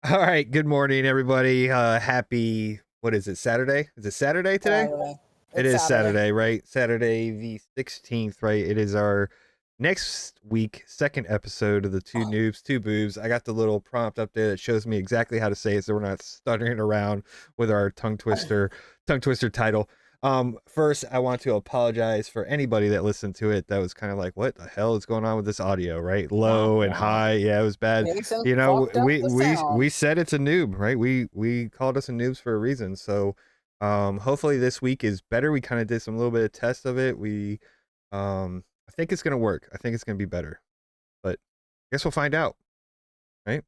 All right. Good morning, everybody. Happy, what is it, Saturday? Is it Saturday today? Saturday. It It's is Saturday. Saturday, right? Saturday the 16th, right? It is our next week, second episode of the Two Noobs, Two Boobs. I got the little prompt up there that shows me exactly how to say it so we're not stuttering around with our tongue twister title. First, I want to apologize for anybody that listened to it that was kind of like, what the hell is going on with this audio, right? Womp Low and womp. high. Yeah, it was bad. Jason You know, fucked up we the we sound. we said it's a noob, right? We called us a noobs for a reason. So hopefully this week is better. We kind of did some little bit of tests of it. I think it's gonna work. I think it's gonna be better. But I guess we'll find out, right? You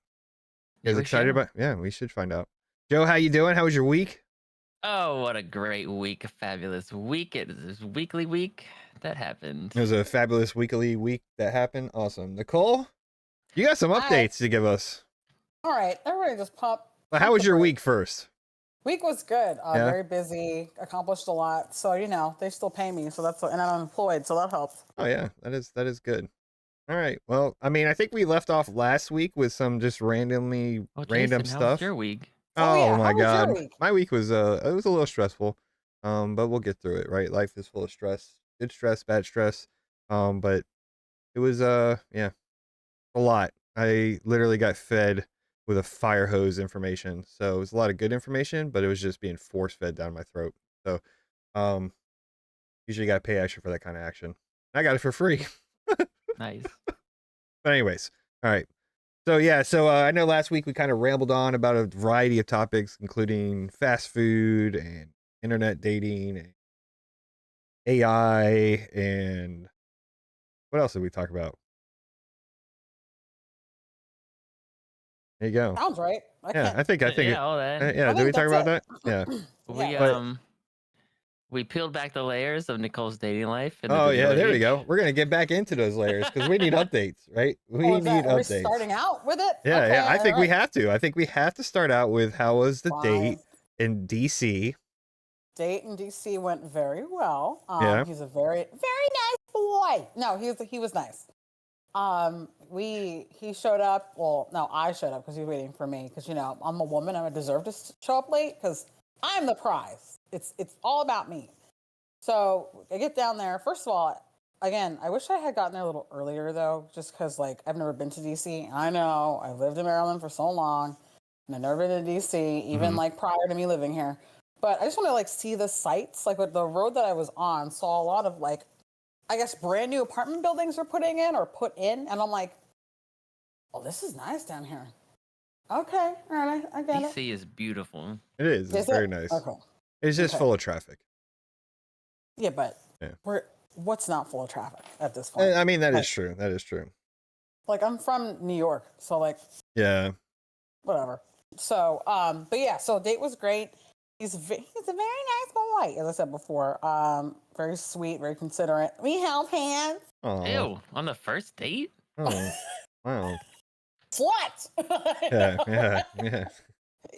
Yeah, guys we excited should. about? Yeah, we should find out. Joe, how you doing? How was your week? Oh, what a great week. A fabulous week. It is this weekly week that happened. It was a fabulous weekly week that happened. Awesome. Nicole, you got some Hi. updates to give us. All right, everybody just pump. But how pump was the your brakes. week first? Week was good. Yeah. Very busy. Accomplished a lot. So they still pay me. So and I'm unemployed. So that helps. Oh yeah, that is good. All right. Well, I mean, I think we left off last week with some just random Jason, how was stuff. your week? Oh, Oh yeah. my How was your god. week? My week was it was a little stressful. But we'll get through it, right? Life is full of stress. Good stress, bad stress. But it was yeah, a lot. I literally got fed with a fire hose information. So it was a lot of good information, but it was just being force fed down my throat. So um usually got to pay extra for that kind of action. I got it for free. Nice. But anyways, all right. So yeah, I know last week we kind of rambled on about a variety of topics, including fast food and internet dating and AI and what else did we talk about? There you go. Sounds right. Yeah, I think Yeah, all that. yeah. I Did we think talk about that's that? it. Yeah. We Yeah. we peeled back the layers of Nicole's dating life in the Oh yeah, beginning of the there we week. go. We're gonna get back into those layers because we need updates, right? Oh, We is need that? Are we updates. starting out with it? Yeah, Okay. yeah. I All think we right. have to. I think we have to start out with how was the Fine. date in DC? Date in DC went very well. Yeah. He's a very, very nice boy. No, he was nice. He showed up. Well, no, I showed up because he was waiting for me. Because I'm a woman, I deserve to show up late because I'm the prize. It's all about me. So I get down there. First of all, again, I wish I had gotten there a little earlier though, just because like I've never been to DC. I know I've lived in Maryland for so long, and I've never been to DC, even like prior to me living here. But I just want to like see the sights. Like with the road that I was on, saw a lot of like, I guess brand new apartment buildings are putting in or put in, and I'm like, oh, this is nice down here. Okay, all right, I get it. DC is beautiful. It is. It's very nice. Okay. It's just full of traffic. Yeah, but Yeah. what's not full of traffic at this point? I mean, that is true. That is true. Like I'm from New York, so like Yeah. whatever. So, but yeah, so date was great. He's a very nice boy, as I said before. Very sweet, very considerate. We held hands. Oh. Ew, on the first date? Oh. Wow. Slut. Yeah.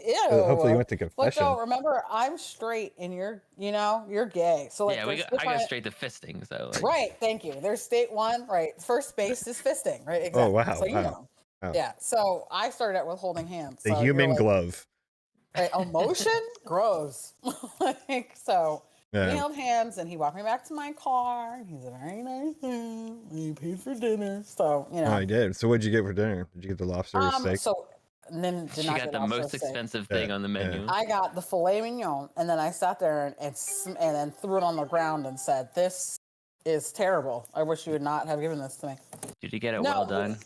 Ew. Hopefully you went to Look, confession. though, remember, I'm straight, and you're gay. So like, Yeah, I go straight to fisting. So like. Right. Thank you. There's state one. Right. First base is fisting. Right. Exactly. Oh wow. So Wow. Yeah. So I started out with holding hands. The so human glove. Right, emotion grows. Like so. Yeah. We held hands, and he walked me back to my car. He's a very nice man. He paid for dinner. So Oh, I did. So what'd you get for dinner? Did you get the lobster steak? So and then She got the most expensive thing on the menu. I got the filet mignon, and then I sat there and then threw it on the ground and said, "This is terrible. I wish you would not have given this to me." Did you get it well done?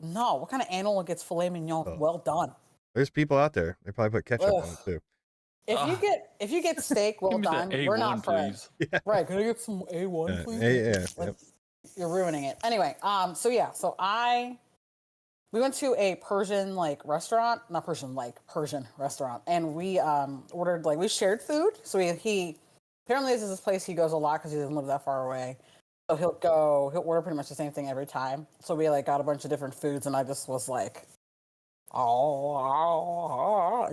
No. What kind of animal gets filet mignon well done? There's people out there. They probably put ketchup on it too. If you get steak well done, we're not friends. Yeah. Right? Can I get some A1, please? Yeah. Like, you're ruining it. Anyway, we went to a Persian restaurant, not Persian, Persian restaurant, and we ordered we shared food. So he apparently this is this place he goes a lot because he doesn't live that far away. So he'll order pretty much the same thing every time. So we got a bunch of different foods, and I just was like, and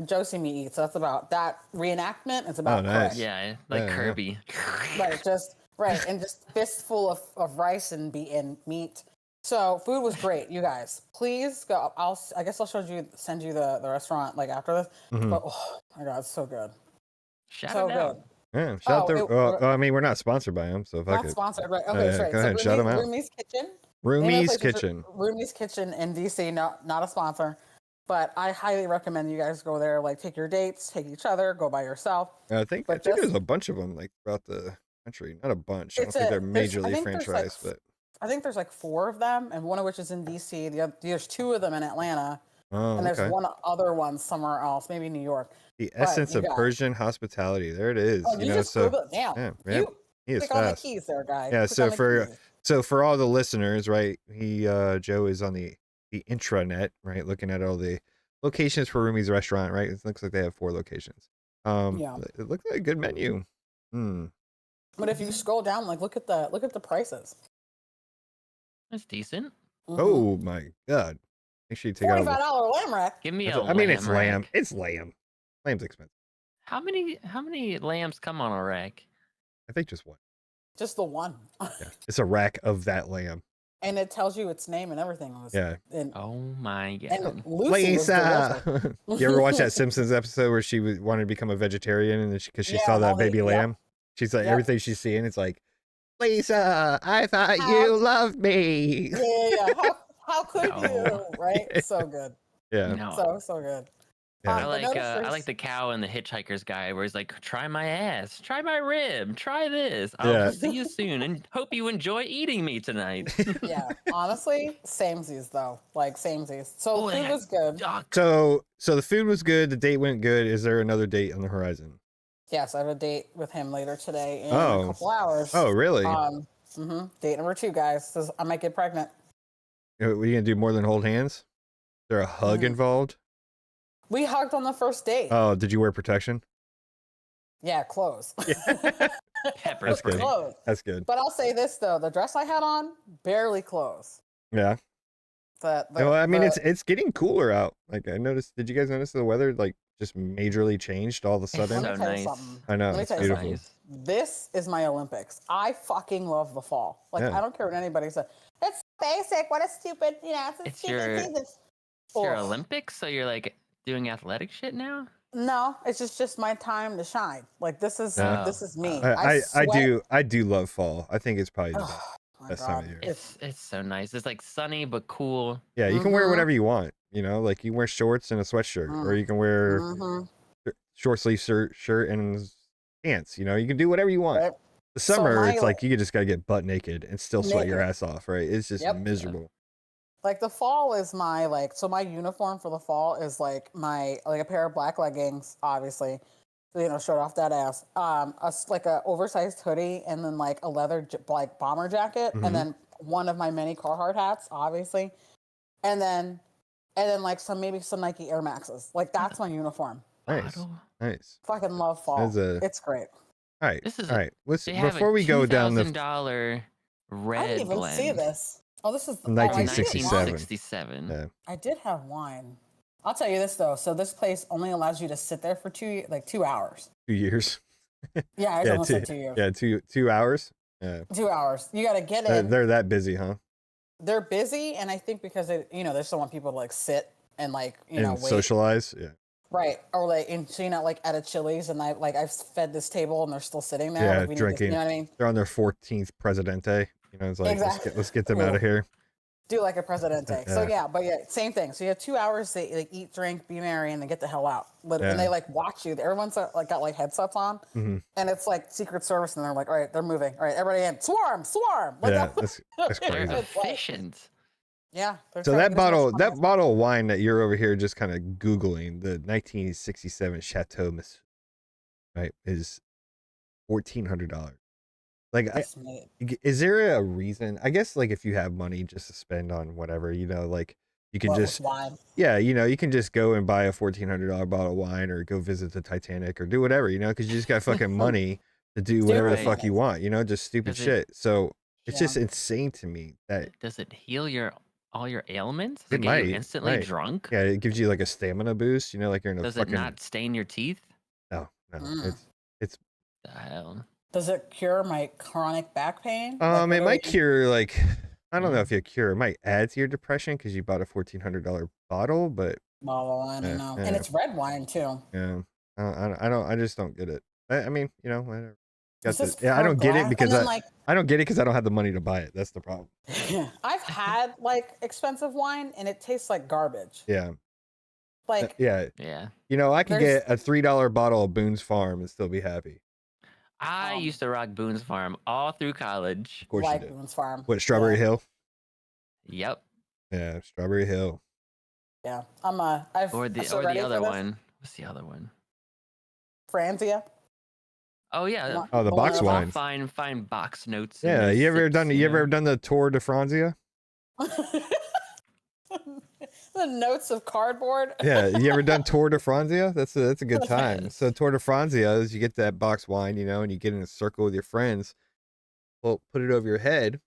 Joe see me eat. So that's about that reenactment. It's about nice. Yeah, like Kirby. and just fistful of rice and meat. So food was great, you guys. Please go. I guess I'll send you the restaurant like after this. But oh my god, it's so good, Shout so it out. good. Yeah, shout out Oh, I mean, we're not sponsored by them, so fuck not it. sponsored, right? Oh, Okay, yeah, that's right. go So ahead, shout them out. Roomy's Kitchen. Name of the Roomy's place is Kitchen. Roomy's Kitchen in DC. No, not a sponsor, but I highly recommend you guys go there. Like, take your dates, take each other, go by yourself. I think But there's a bunch of them like throughout the country. Not a bunch. I don't think they're majorly franchised, but I think there's like 4 of them, and one of which is in DC. There's 2 of them in Atlanta, and there's one other one somewhere else, maybe New York. The essence of Persian hospitality. There it is. Oh, you just Google it. Yeah, he is click on the keys there, guy. Yeah, Click so for all the listeners, right? Joe is on the intranet, right? Looking at all the locations for Rumi's restaurant, right? It looks like they have 4 locations. Yeah. It looks like a good menu. But if you scroll down, like look at the prices. That's decent. Oh my god! Make sure you take out $45 lamb rack. Give me I mean, it's lamb. rack. It's lamb. Lamb's expensive. How many lambs come on a rack? I think just one. Just the one. Yeah, it's a rack of that lamb. And it tells you its name and everything. Yeah. Oh my god. And Lucy Lisa. You ever watch that Simpsons episode where she wanted to become a vegetarian and because she saw that baby lamb? She's like, everything she's seeing, it's like, Lisa, I thought you loved me. Yeah. How could you? Right? So good. Yeah. No. So good. Yeah. I like the cow and the hitchhiker's guy where he's like, try my ass, try my rib, try this. I'll see you soon and hope you enjoy eating me tonight. Yeah, honestly, samesies though. Like samesies. So food was good. So the food was good, the date went good. Is there another date on the horizon? Yes, I have a date with him later today in a couple hours. Oh, really? Date number 2, guys. I might get pregnant. What are you gonna do more than hold hands? Is there a hug involved? We hugged on the first date. Oh, did you wear protection? Yeah, clothes. Pepper That's spray. good. Clothes. That's good. But I'll say this though, the dress I had on, barely clothes. Yeah. I mean, it's getting cooler out. Like I noticed. Did you guys notice the weather like just majorly changed all of a sudden? Let me tell you something. I know. It's beautiful. Nice. This is my Olympics. I fucking love the fall. Like I don't care what anybody says. It's basic. What a stupid, it's stupid season. It's your Olympics, so you're like doing athletic shit now? No, it's just my time to shine. Like this is me. I do love fall. I think it's probably the best time of year. It's so nice. It's like sunny but cool. Yeah, you can wear whatever you want. Like you can wear shorts and a sweatshirt, or you can wear short sleeve shirt and pants. You can do whatever you want. Right. The summer, it's like you just gotta get butt naked and still sweat your ass off, right? It's just miserable. Like the fall is my my uniform for the fall is like a pair of black leggings, obviously, showed off that ass. Like a oversized hoodie, and then like a leather like bomber jacket, and then one of my many Carhartt hats, obviously, and then like some Nike Air Maxes. Like that's my uniform. Nice. Fucking love fall. It's great. All right. All right. Before we go down the $2,000 red I didn't even blend. see this. Oh, this is 1967. Yeah. I did have wine. I'll tell you this though. So this place only allows you to sit there for 2 hours. 2 years. Yeah, I almost said 2 years. Yeah, 2 hours. Yeah. 2 hours. You got to get in. They're that busy, huh? They're busy, and I think because they just don't want people to like sit and like wait. Socialize. Yeah. Right, or like like at a Chili's, and I've fed this table, and they're still sitting there. Yeah, like, drinking. You know what I mean? They're on their 14th Presidente. It's like let's get them out of here. Do like a Presidente. So same thing. So you have 2 hours to like eat, drink, be merry, and then get the hell out. And they like watch you. Everyone's like got like headsets on, and it's like Secret Service, and they're like, all right, they're moving. All right, everybody in. Swarm. Like, that's crazy. They're efficient. Yeah. So that bottle of wine that you're over here just kind of Googling, the 1967 Chateau, right, is $1,400. Like, is there a reason? I guess like if you have money just to spend on whatever, like you can wine. Yeah, you can just go and buy a $1,400 bottle of wine, or go visit the Titanic, or do whatever, because you just got fucking money to do whatever the fuck you want, just stupid shit. So it's just insane to me that. Does it heal all your ailments? Does it get might, you instantly drunk? Yeah, it gives you like a stamina boost, like you're in a Does fucking. It not stain your teeth? No, it's. The hell. Does it cure my chronic back pain? It might cure like, I don't know Yeah. if you cure. It might add to your depression because you bought a $1,400 bottle, but Well, I don't know. And yeah, it's red wine too. yeah. I just don't get it. I mean, you know, whatever. It's Got the, just yeah, I per don't get it glass. because And then like I don't get it because I don't have the money to buy it. That's the problem. I've had like expensive wine and it tastes like garbage. Yeah, Like yeah. Yeah. You know, I can There's- get a $3 bottle of Boone's Farm and still be happy. I used to rock Boone's Farm all through college. Of course like you did. Boone's Farm. What, Strawberry Yeah. Hill? Yep. Yeah, Strawberry Hill. Yeah. Or the other one. What's the other one? Franzia. Oh yeah. Oh, the box wine. Fine box notes. Yeah, and you ever sips, done the Tour de Franzia? The notes of cardboard. Yeah, you ever done Tour de Franzia? That's a good time. Yes. So Tour de Franzia is you get that box wine, you know, and you get in a circle with your friends. Well, put it over your head.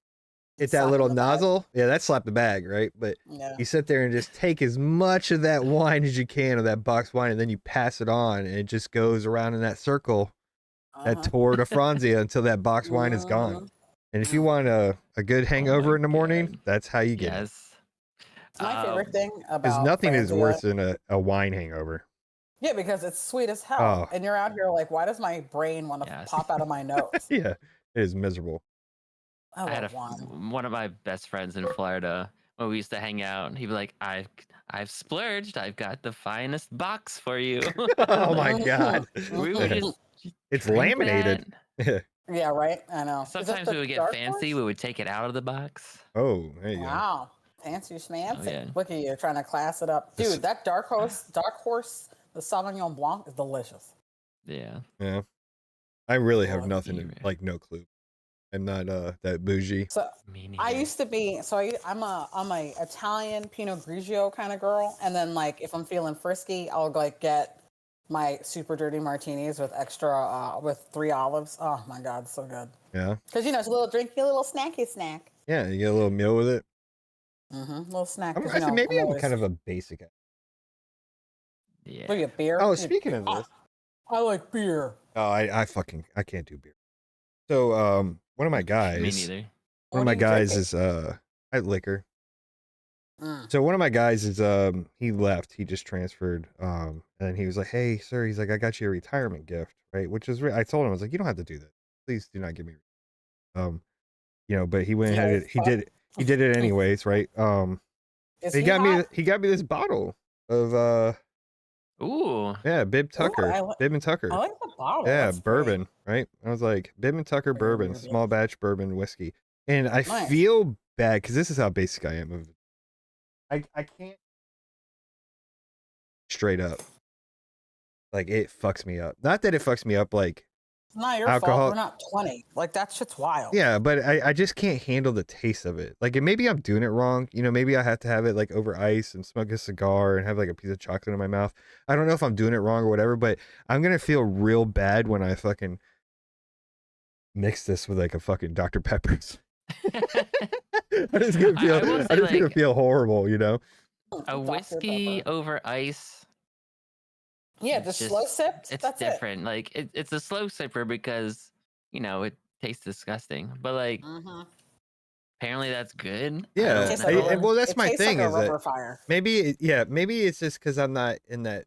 Hit that Slap little in the bag. nozzle. Yeah, that's slap the bag, right? But Yeah. you sit there and just take as much of that wine as you can of that box wine, and then you pass it on, and it just goes around in that circle, that Tour de Franzia, until that box wine is gone. And if you want a good hangover in the morning, God. that's how you get it. Yes. My favorite thing about Because nothing is Franzia- worse than a wine hangover. Yeah, because it's sweet as hell. Oh. And you're out here like, why does my brain want to Yes. pop out of my nose? Yeah, it is miserable. I I had love wine. one of my best friends in Florida when we used to hang out. He'd be like, I've splurged. I've got the finest box for you. Oh my God. We would just It's drink laminated. that. Yeah, right? I know. Is it Sometimes the we would get dark fancy. horse? We would take it out of the box. Oh, there you go. Wow. Fancy schmancy. yeah. Look at you trying to class it up. This- Dude, that dark horse, the Sauvignon Blanc is delicious. Yeah. Yeah. I really have Oh, nothing, yeah. like no clue. I'm not that bougie. So Me I neither. used to be I'm a Italian Pinot Grigio kind of girl, and then like if I'm feeling frisky, I'll like get my super dirty martinis with extra with 3 olives. Oh my God, so good. Yeah. Because you know it's a little drinky, a little snacky snack. Yeah, you get a little meal with it. Little snack. I 'cause, think you know, maybe I'm always- kind of a basic. Yeah. Maybe a beer. Oh, Yeah. speaking of this. I like beer. Oh, I can't do beer. So one of my guys. Me neither. One of What my are you guys drinking? is I liquor. Mm. So one of my guys is he left, he just transferred, and he was like, "Hey sir," he's like, "I got you a retirement gift," right? Which is I told him, I was like, "You don't have to do that. Please do not give me you know," but he went ahead and he did it anyways, right? Is he got hot? me this bottle of Ooh. yeah, Bib Tucker. Bib and Tucker. I like the bottle. Yeah, That's great. bourbon, right? I was like, Bib and Tucker bourbon, Bourbon. small batch bourbon whiskey. And I Nice. feel bad because this is how basic I am. I can't straight up. Like it fucks me up. Not that it fucks me up like It's not your Alcohol- fault. We're not 20. Like that shit's wild. yeah, but I just can't handle the taste of it. Like maybe I'm doing it wrong. You know, maybe I have to have it like over ice and smoke a cigar and have like a piece of chocolate in my mouth. I don't know if I'm doing it wrong or whatever, but I'm gonna feel real bad when I fucking mix this with like a fucking Dr. Pepper's. I just gonna feel I will say, I just gonna like, feel horrible, you know? A Dr. whiskey Pepper. over ice. Yeah, it's just slow sips. It's That's different. Like it's a slow sipper because you know it tastes disgusting, but like it. Mm-hmm. apparently that's good. Yeah, don't Tastes know. like well, that's it my tastes thing like a is that rubber fire. maybe it's just because I'm not in that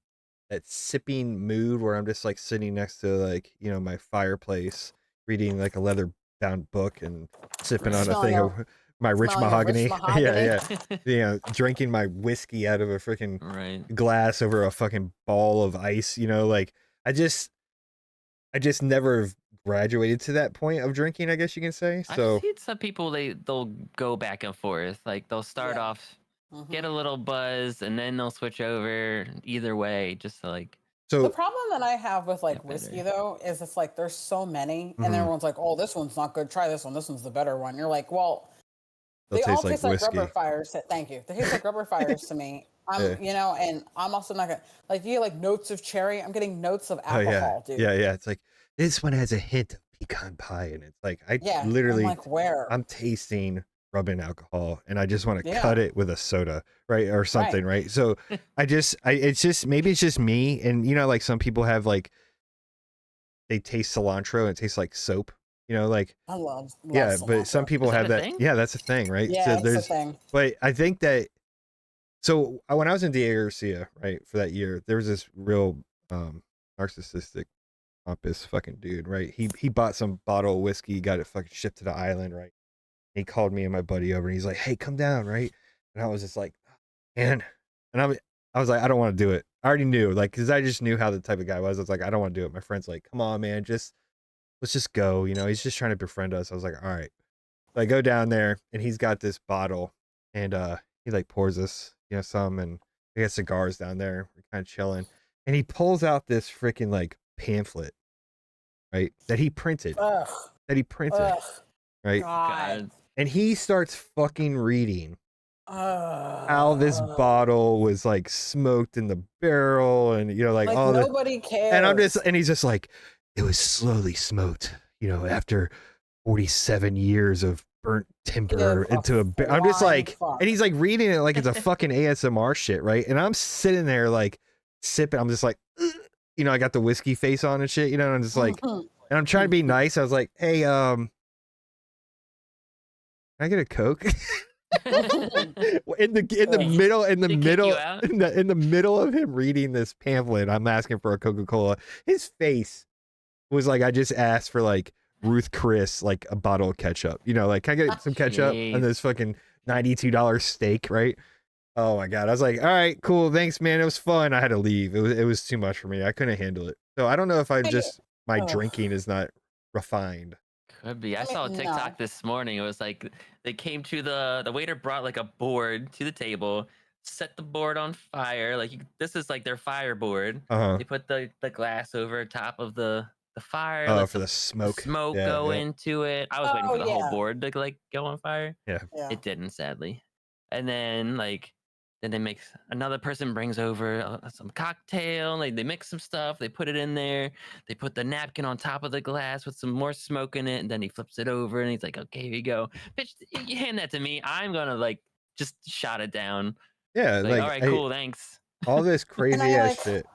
sipping mood where I'm just like sitting next to like, you know, my fireplace reading like a leather bound book and sipping on a Smelling thing of- of my rich smelling of rich mahogany. Yeah, mahogany. yeah. You know, drinking my whiskey out of a freaking Right. glass over a fucking ball of ice, you know, like I just never graduated to that point of drinking, I guess you can say. So I've seen some people they'll go back and forth. Like they'll start Yeah. off, Mhm. get a little buzz, and then they'll switch over. Either way, just to like The so problem that I have with like Get whiskey better. though is it's like there's so many, Mhm. and everyone's like, "Oh, this one's not good. Try this one. This one's the better one." You're like, "Well, they'll they all taste like taste like whiskey. rubber fires." Thank you. They taste like rubber fires to me. Yeah. You know, and I'm also not gonna like you get like notes of cherry. I'm getting notes of Oh yeah. alcohol, dude. Yeah, yeah. It's like this one has a hint of pecan pie and it's like I Yeah, literally I'm like, where? I'm tasting rubbing alcohol and I just want to Yeah. cut it with a soda, right? Or something, right? So it's just maybe it's just me and you know like some people have like they taste cilantro and it tastes like soap, You know, like I love yeah, but some cilantro. people Is that have a that. thing? Yeah, that's a thing, right? Yeah, So it's a there's, thing. but I think that so when I was in Diego Garcia, right, for that year, there was this real narcissistic pompous fucking dude, right? He bought some bottle of whiskey, got it fucking shipped to the island, right? He called me and my buddy over and he's like, "Hey, come down," right? And I was just like, "Man," and I was like, "I don't want to do it." I already knew, like, because I just knew how the type of guy I was. I was like, "I don't want to do it." My friend's like, "Come on, man, just let's just go." You know, he's just trying to befriend us. I was like, "All right." So I go down there and he's got this bottle and he like pours us, you know, some, and we got cigars down there. We're kind of chilling. And he pulls out this freaking like pamphlet, right? That he printed. Ugh, ugh, Right? God. God. And he starts fucking reading how this Ugh. bottle was like smoked in the barrel and you know, like all the, nobody cares. and and he's just like, it was slowly smoked, you know, after 47 years of burnt timber Give into a I'm just flying like, fuck. and he's like reading it like it's a fucking ASMR shit, right? And I'm sitting there like sipping, I'm just like, "Ugh." You know, I got the whiskey face on and shit, you know, and I'm just like, and I'm trying to be nice. I was like, "Hey, can I get a Coke?" in the middle of him reading this pamphlet, I'm asking for a Coca-Cola. His face was like, I just asked for like Ruth Chris, like a bottle of ketchup. You know, like, can I get some ketchup on this fucking $92 steak, right? Oh my god. I was like, all right, cool, thanks, man. It was fun. I had to leave. It was too much for me. I couldn't handle it. So I don't know if my drinking is not refined. Could be. I saw a TikTok this morning. It was like they came to the waiter brought like a board to the table, set the board on fire. Like this is like their fire board. They put the glass over top of the fire. Oh, let for the smoke. Smoke go into it. I was waiting for the whole board to like go on fire. Yeah. It didn't, sadly. And then like then they make another person brings over some cocktail. Like they mix some stuff. They put it in there. They put the napkin on top of the glass with some more smoke in it. And then he flips it over and he's like, "Okay, here you go. Bitch, you hand that to me. I'm gonna like just shot it down." Yeah, like all right, cool, thanks. All this crazy ass shit.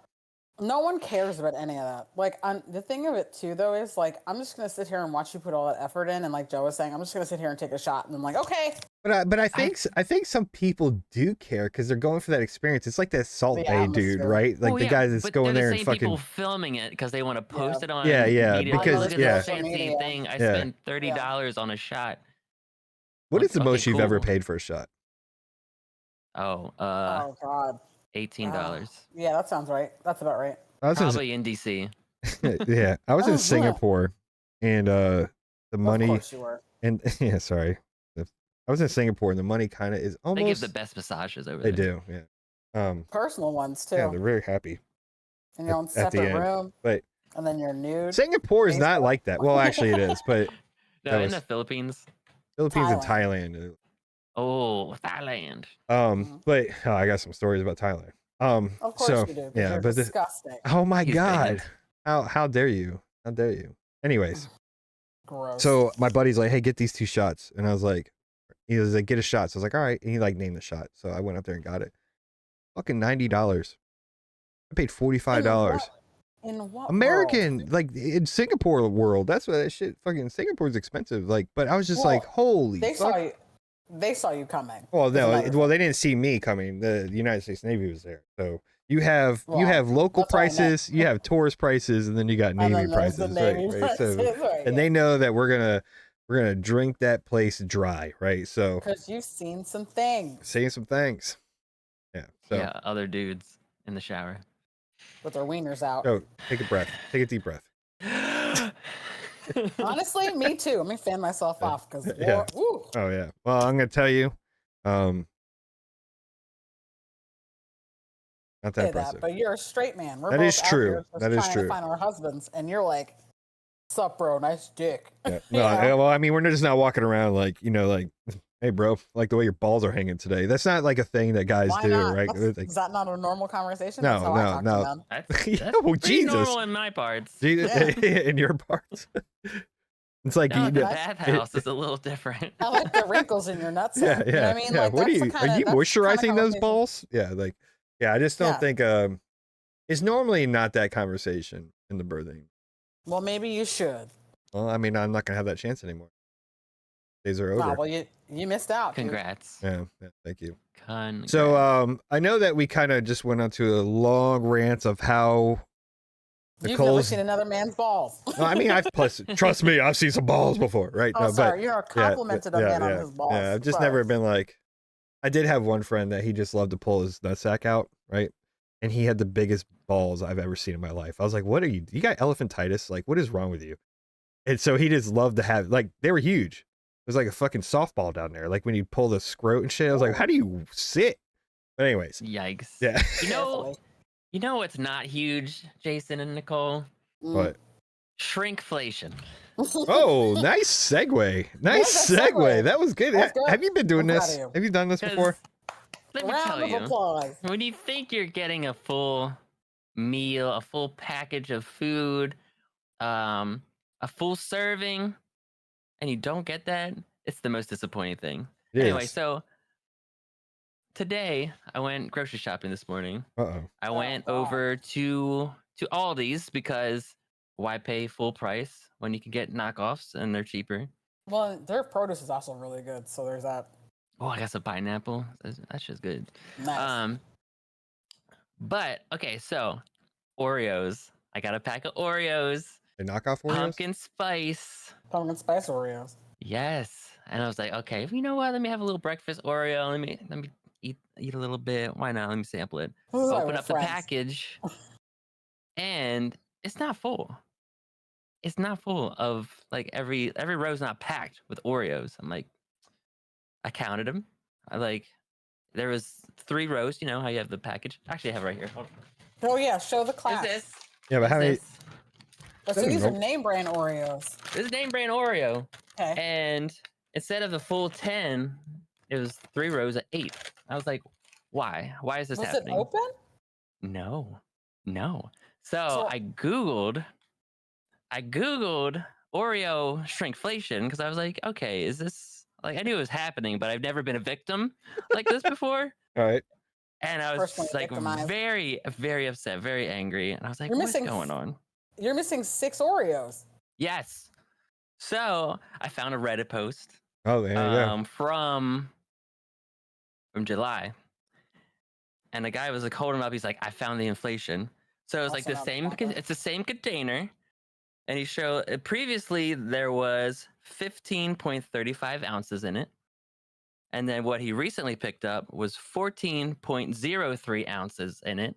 No one cares about any of that. Like, the thing of it too, though, is like I'm just gonna sit here and watch you put all that effort in, and like Joe was saying, I'm just gonna sit here and take a shot, and I'm like, okay. But I think some people do care because they're going for that experience. It's like that Salt Bay dude, right? Like the guy that's going there and fucking people filming it because they want to post it on. Yeah, media. because Look at this fancy thing. I spent $30 on a shot. What is the most you've ever paid for a shot? Oh, oh God. $18. Yeah, that sounds right. That's about right. Probably in DC. Yeah, I was in Singapore, and the money. Of course you were. And yeah, sorry, I was in Singapore, and the money kind of is almost. They give the best massages over there. there. They do, yeah. Personal ones too. Yeah, they're very happy. In your own separate room. But and then you're nude. Singapore is not like that. Well, actually, it is, but no, in the Philippines. Philippines and Thailand. Oh, Thailand. But I got some stories about Thailand. Of course you do. Yeah, but disgusting. Oh my god, how dare you? How dare you? Anyways, gross. So my buddy's like, "Hey, get these 2 shots," and I was like, he was like, "Get a shot." So I was like, "All right," and he like named the shot. So I went up there and got it. Fucking $90. I paid $45. In what American, world? like in Singapore world, that's what that shit. Fucking Singapore's expensive. Like, but I was just like, holy. They saw you coming. Well, no, they didn't see me coming. The United States Navy was there, so you have local prices, you have tourist prices, and then you got Navy prices, right? So, and they know that we're gonna drink that place dry, right? So because you've seen some things. Yeah. So yeah, other dudes in the shower with their wieners out. Oh, take a breath. Take a deep breath. Honestly, me too. Let me fan myself off because Oh yeah. Well, I'm gonna tell you, not that impressive. But you're a straight man. We're that both is true. That is true. To find our husbands, and you're like, "Sup, bro? Nice dick." Yeah. No, well, I mean, we're just not walking around like, like, "Hey, bro, like the way your balls are hanging today." That's not like a thing that guys do, right? Is that not a normal conversation? No. That's Jesus. normal in my parts. In your parts. It's like the bathhouse is a little different. I like the wrinkles in your nuts. Yeah. You know what I mean? Like, what are you moisturizing those balls? Yeah, like, I just don't think it's normally not that conversation in the birthing. Well, maybe you should. Well, I mean, I'm not gonna have that chance anymore. Days are Nah, over. well, you missed out. Dude. Congrats. Yeah, thank you. Congrats. So, I know that we kind of just went on to a long rant of how You've never Nicole's. seen another man's balls. No, I mean, trust me, I've seen some balls before, right? Oh, No, sorry, you're yeah, complimented a man on his balls. yeah. I've just Sorry. never been like. I did have one friend that he just loved to pull his nutsack out, right? And he had the biggest balls I've ever seen in my life. I was like, "What are you? You got elephantitis? Like, what is wrong with you?" And so he just loved to have, like, they were huge. It was like a fucking softball down there. Like when you pull the scrote and shit. I was like, "How do you sit?" But anyways, Yikes. yeah. You know what's not huge, Jason and Nicole? What? Shrinkflation. Oh, nice segue. Nice Yeah, segue. That was good. That's good. Have you been doing I'm proud this? of you. Have you done this before? Let me Round tell of you, applause. when you think you're getting a full meal, a full package of food, a full serving, and you don't get that, it's the most disappointing thing. It Anyway, is. so today I went grocery shopping this morning. Uh-oh. I went God. over to Aldi's because why pay full price when you can get knockoffs and they're cheaper? Well, their produce is also really good, so there's that. Oh, I got some pineapple. That's just good. Nice. But okay, so Oreos. I got a pack of Oreos. They knock off Oreos? Pumpkin spice. Pumpkin spice Oreos. Yes. And I was like, okay, you know what? Let me have a little breakfast Oreo. Let me eat a little bit. Why not? Let me sample it. This is like Open we're up the friends. package, and it's not full. It's not full of like every row's not packed with Oreos. I'm like, I counted them. There was 3 rows. You know how you have the package. Actually, I have it right here. Hold on. Oh yeah, show the Is class. this? Yeah, but is how many? this? So these are name brand Oreos. This is name brand Oreo. Okay. And instead of the full 10, it was 3 rows of 8. I was like, why? Why is this Was happening? it open? No. So I Googled Oreo shrinkflation because I was like, okay, is this like I knew it was happening, but I've never been a victim like this before. All right. And I was Personally like victimized. very, very upset, very angry. And I was like, You're what's missing going on? You're missing 6 Oreos. Yes. So I found a Reddit post Oh, there you go. from July. And the guy was like holding up, he's like, I found the inflation. So it was like the same, it's the same container. And he showed previously there was 15.35 ounces in it. And then what he recently picked up was 14.03 ounces in it.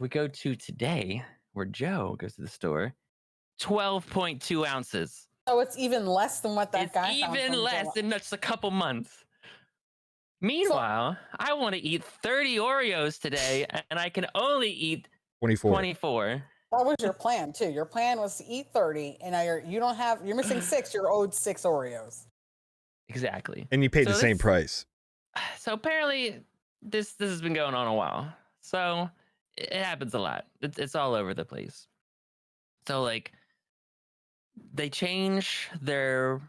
We go to today, where Joe goes to the store, 12.2 ounces. So it's even less than what that guy found. It's even less in just a couple months. Meanwhile, I want to eat 30 Oreos today, and I can only eat 24. That was your plan too. Your plan was to eat 30, and now you're missing 6. You're owed 6 Oreos. Exactly. And you paid the same price. So apparently, this has been going on a while. So it happens a lot. It's all over the place. So like, they change their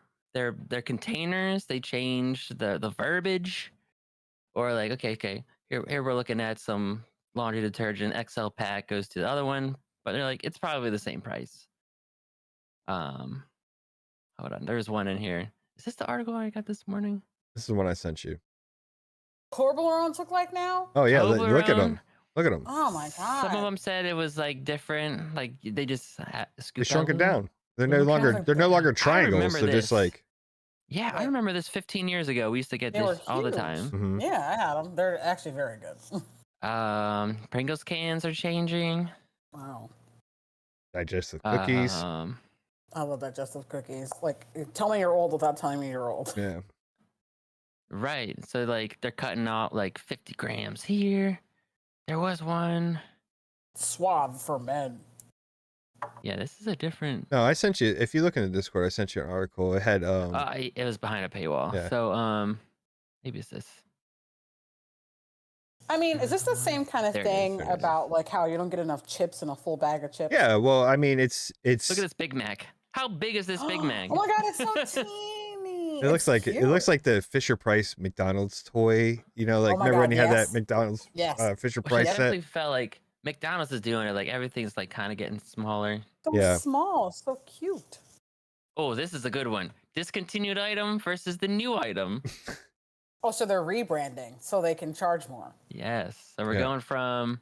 containers. They change the verbiage. Or like, okay, here we're looking at some laundry detergent. XL pack goes to the other one, but they're like, it's probably the same price. Hold on, there's one in here. Is this the article I got this morning? This is the one I sent you. Toblerones look like now? Oh yeah, look at them. Look at them. Oh my god. Some of them said it was like different. Like they just They shrunk it down. They're They no were longer. covered They're no there. longer triangles. They're just this. like. Yeah, I remember this 15 years ago. We used to get They were this all the huge. time. Mhm. Yeah, I had them. They're actually very good. Pringles cans are changing. Wow. Digestive cookies. I love digestive cookies. Like, tell me you're old without telling me you're old. Yeah. Right. So like they're cutting out like 50 grams here. There was one. Suave for men. Yeah, this is a different. No, I sent you. If you look in the Discord, I sent you an article. It had it was behind a paywall. Yeah. So maybe it's this. I mean, is this the same kind of There it thing is. There it is. about like how you don't get enough chips in a full bag of chips? Yeah. Well, I mean, it's. Look at this Big Mac. How big is this Big Mac? Oh my god, it's so teeny. It looks like it looks like the Fisher Price McDonald's toy. You know, like Oh my remember when God, you had yes. that McDonald's Yes. Fisher Which I Price definitely set? felt like McDonald's is doing it. Like everything's like kind of getting smaller. So Yeah. small, so cute. Oh, this is a good one. Discontinued item versus the new item. Oh, so they're rebranding so they can charge more. Yes. So we're Yeah. going from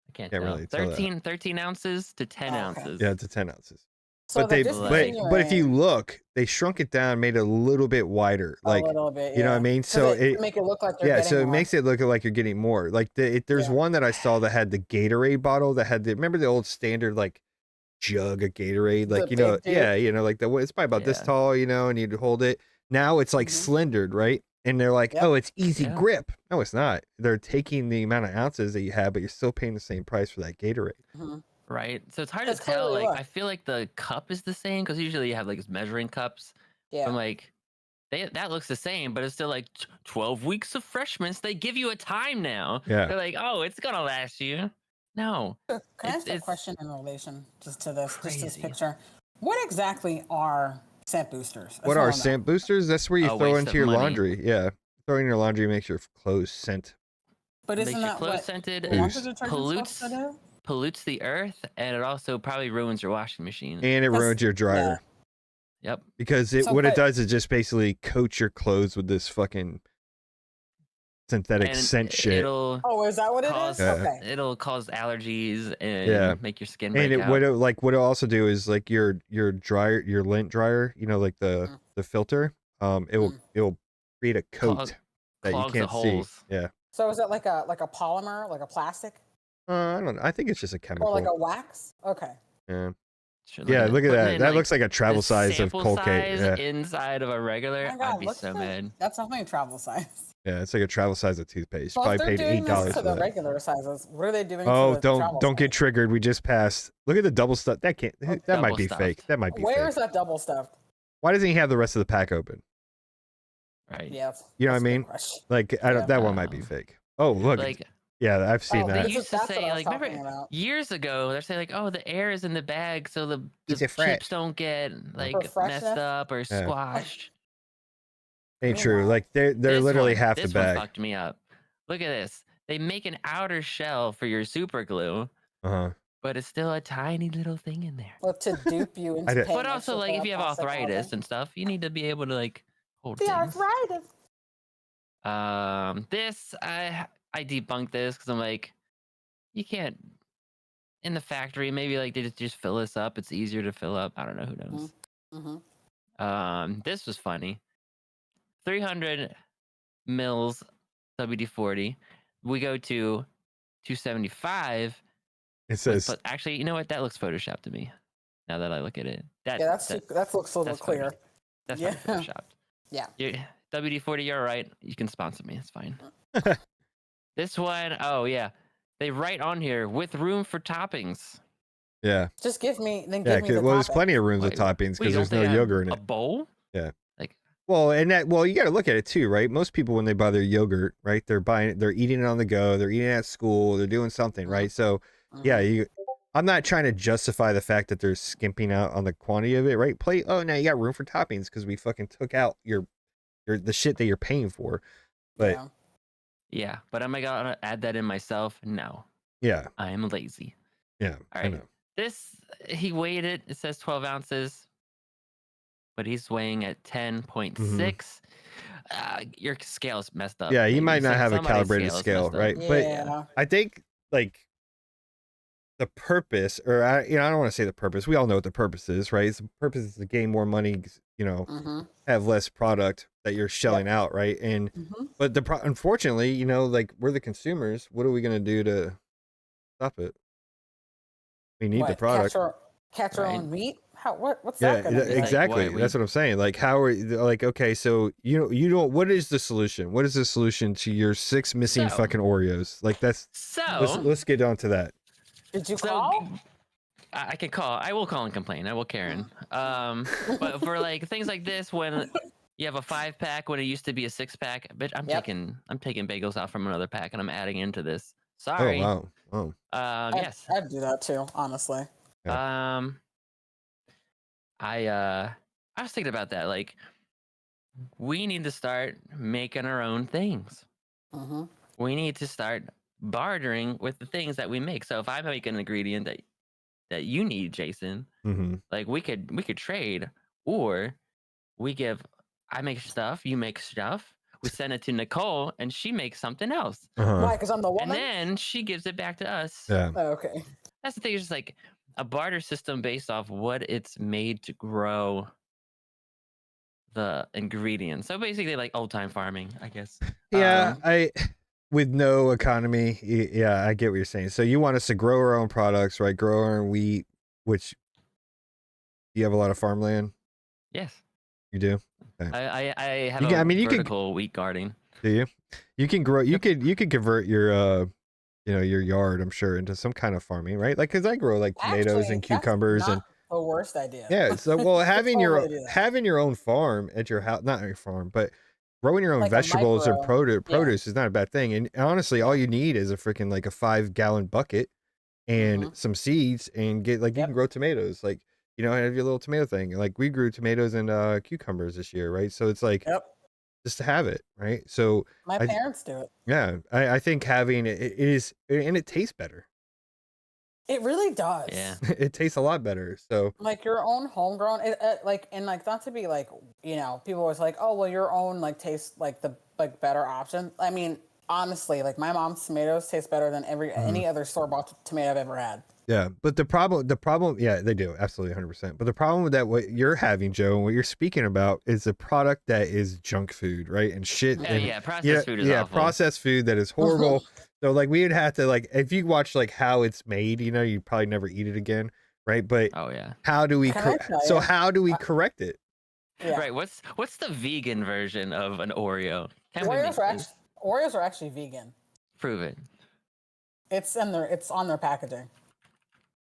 I can't Can't tell. really tell that. 13 ounces to 10 Oh, okay. ounces. Yeah, to 10 ounces. So But they're they, discontinuing but if you look, they shrunk it down, made it a little bit wider. a Like, little bit, you know what I yeah. mean? 'Cause So to it, make it look like they're yeah, getting so it more. makes it look like you're getting more. Like there's Yeah. one that I saw that had the Gatorade bottle that had remember the old standard like jug of Gatorade, like The big dude. yeah, like it's probably about this Yeah. tall, and you'd hold it. Now it's like Mhm. slendered, right? And they're like, Yep. oh, it's easy Yeah. grip. No, it's not. They're taking the amount of ounces that you have, but you're still paying the same price for that Gatorade. Mhm. Right. So it's hard to Because tell. clearly, Like look. I feel like the cup is the same because usually you have like measuring cups. Yeah. I'm like, that looks the same, but it's still like 12 weeks of freshness. They give you a time now. Yeah. They're like, oh, it's gonna last you. No. Can I ask a it's question in relation just to this crazy. picture? What exactly are scent boosters? That's What all I are know. scent boosters? That's where you A throw waste into of your money. laundry. Yeah. Throwing in your laundry makes your clothes scent. But Makes isn't your that clothes what scented, laundry Boost. detergent's supposed to do? pollutes the earth, and it also probably ruins your washing machine. And it That's- ruins your dryer. Yep. Because So, what it but- does is just basically coat your clothes with this fucking synthetic And scent shit. it'll Oh, is that what it cause is? Okay. it'll cause allergies and Yeah. make your skin And break it out. what it'll also do is like your dryer, your lint dryer, like the filter, it'll create a coat that you clogs the can't see. holes. Yeah. So is it like a polymer, like a plastic, I don't know. I think it's just a chemical. or like a wax? Okay. Yeah. Should Yeah, look at putting that. in, That like, looks like a travel the size of sample Colgate. size Yeah. inside of a regular. Oh my God, I'd be look so at that. mad. That's definitely travel size. Yeah, it's like a travel size of toothpaste. So if Probably they're paid doing this $8 to for the that. regular sizes, what are they doing Oh, to the travel don't get size? triggered. We just passed. Look at the double stuff. That can't. That might Double be fake. stuffed. That might be Where fake. is that double stuffed? Why doesn't he have the rest of the pack open? Right. Yeah. You know what I that's a good mean? question. Like I don't. Yeah. That one might be fake. Oh, look. Like Yeah, I've seen Oh, that. they used to That's what say, I was like, remember talking about. years ago, they're saying like, oh, the air is in the bag, so the Keeps it fresh. chips don't get like For messed freshness? up or squashed. Ain't true. Wow. Like they're This literally one, half the this one bag. fucked me up. Look at this. They make an outer shell for your super glue, Uh-huh. but it's still a tiny little thing in there. Well, to dupe you into did- paying But also, extra like, for if that you have plastic arthritis bottle. and stuff, you need to be able to like hold The things. arthritis. This I debunked this because I'm like, you can't in the factory. Maybe like they just fill this up. It's easier to fill up. I don't know. Who knows? Mm-hmm. This was funny. 300 mils WD-40. We go to 275. It says But actually, you know what? That looks photoshopped to me. Now that I look at it, Yeah, that looks a little that's clear. that's Yeah. probably photoshopped. Yeah. WD-40, you're right. You can sponsor me. It's fine. This one, oh yeah, they write on here with room for toppings. yeah. Just give me the Well, there's plenty of rooms with Like, toppings wait, because don't there's no they have yogurt in a it. bowl? Yeah. Like, Well, and you got to look at it too, right? Most people when they buy their yogurt, right, they're eating it on the go, they're eating it at school, they're doing something, right? So, yeah, I'm not trying to justify the fact that they're skimping out on the quantity of it, right? Oh, now you got room for toppings because we fucking took out the shit that you're paying for. But yeah, but am I gonna add that in myself? No, yeah, I am lazy. yeah, All I right. know. This, he weighed it. It says 12 ounces, but he's weighing at 10.6. Your scale's messed up. Yeah, you maybe. might not have a Somebody's calibrated scale's scale, messed up. right? Yeah. But I think like the purpose, or I don't want to say the purpose. We all know what the purpose is, right? The purpose is to gain more money, have less product that you're shelling out, right? And but unfortunately, like we're the consumers. What are we gonna do to stop it? We need the product. Catch our Right. own meat? What's Yeah, that gonna be? exactly. Like, what, That's what I'm saying. Like, how are like? Okay, so you don't. What is the solution? What is the solution to your 6 missing So- fucking Oreos? Like that's. So Let's get on to that. Did you So, call? I can call. I will call and complain. I will Karen. But for like things like this, when you have a 5-pack when it used to be a 6-pack, bitch, I'm taking bagels out from another pack and I'm adding into this. Sorry. Oh wow. Oh. Yes. I'd do that too, honestly. I was thinking about that. Like, we need to start making our own things. We need to start bartering with the things that we make. So if I make an ingredient that you need, Jason, Mm-hmm. like we could trade, or we give I make stuff, you make stuff, we send it to Nicole and she makes something else. Uh-huh. Why? Because I'm the And woman. then she gives it back to us. Yeah. Oh, okay. That's the thing, it's just like a barter system based off what it's made to grow the ingredients. So basically like old time farming, I guess. Yeah, with no economy, yeah, I get what you're saying. So you want us to grow our own products, right? Grow our own wheat, which you have a lot of farmland. Yes. You do. Okay. I have a vertical wheat garden. Do you? You can grow. You could convert your your yard, I'm sure, into some kind of farming, right? Like, because I grow like tomatoes Actually, and cucumbers that's and not the worst idea. yeah. So well, having Totally your own farm at your house, not your farm, but growing your own Like a vegetables and micro, produce is not a bad thing. And honestly, all you need is a freaking like a 5-gallon bucket and some seeds and get like you can grow tomatoes, like have your little tomato thing. Like we grew tomatoes and cucumbers this year, right? So it's like just to have it, right? So My parents do it. yeah, I think having it is, and it tastes better. It really does. Yeah. It tastes a lot better. So like your own homegrown, and like not to be like, people always like, oh, well, your own like tastes like the like better option. I mean, honestly, like my mom's tomatoes taste better than any other store-bought tomato I've ever had. yeah, but the problem, yeah, they do absolutely 100%. But the problem with that, what you're having, Joe, and what you're speaking about is a product that is junk food, right? And shit. Yeah, processed food is awful. Processed food that is horrible. So like we would have to like, if you watch like how it's made, you'd probably never eat it again, right? But how do we how do we correct it? Yeah. Right. What's the vegan version of an Oreo? Oreos are actually vegan. Prove it. It's on their packaging.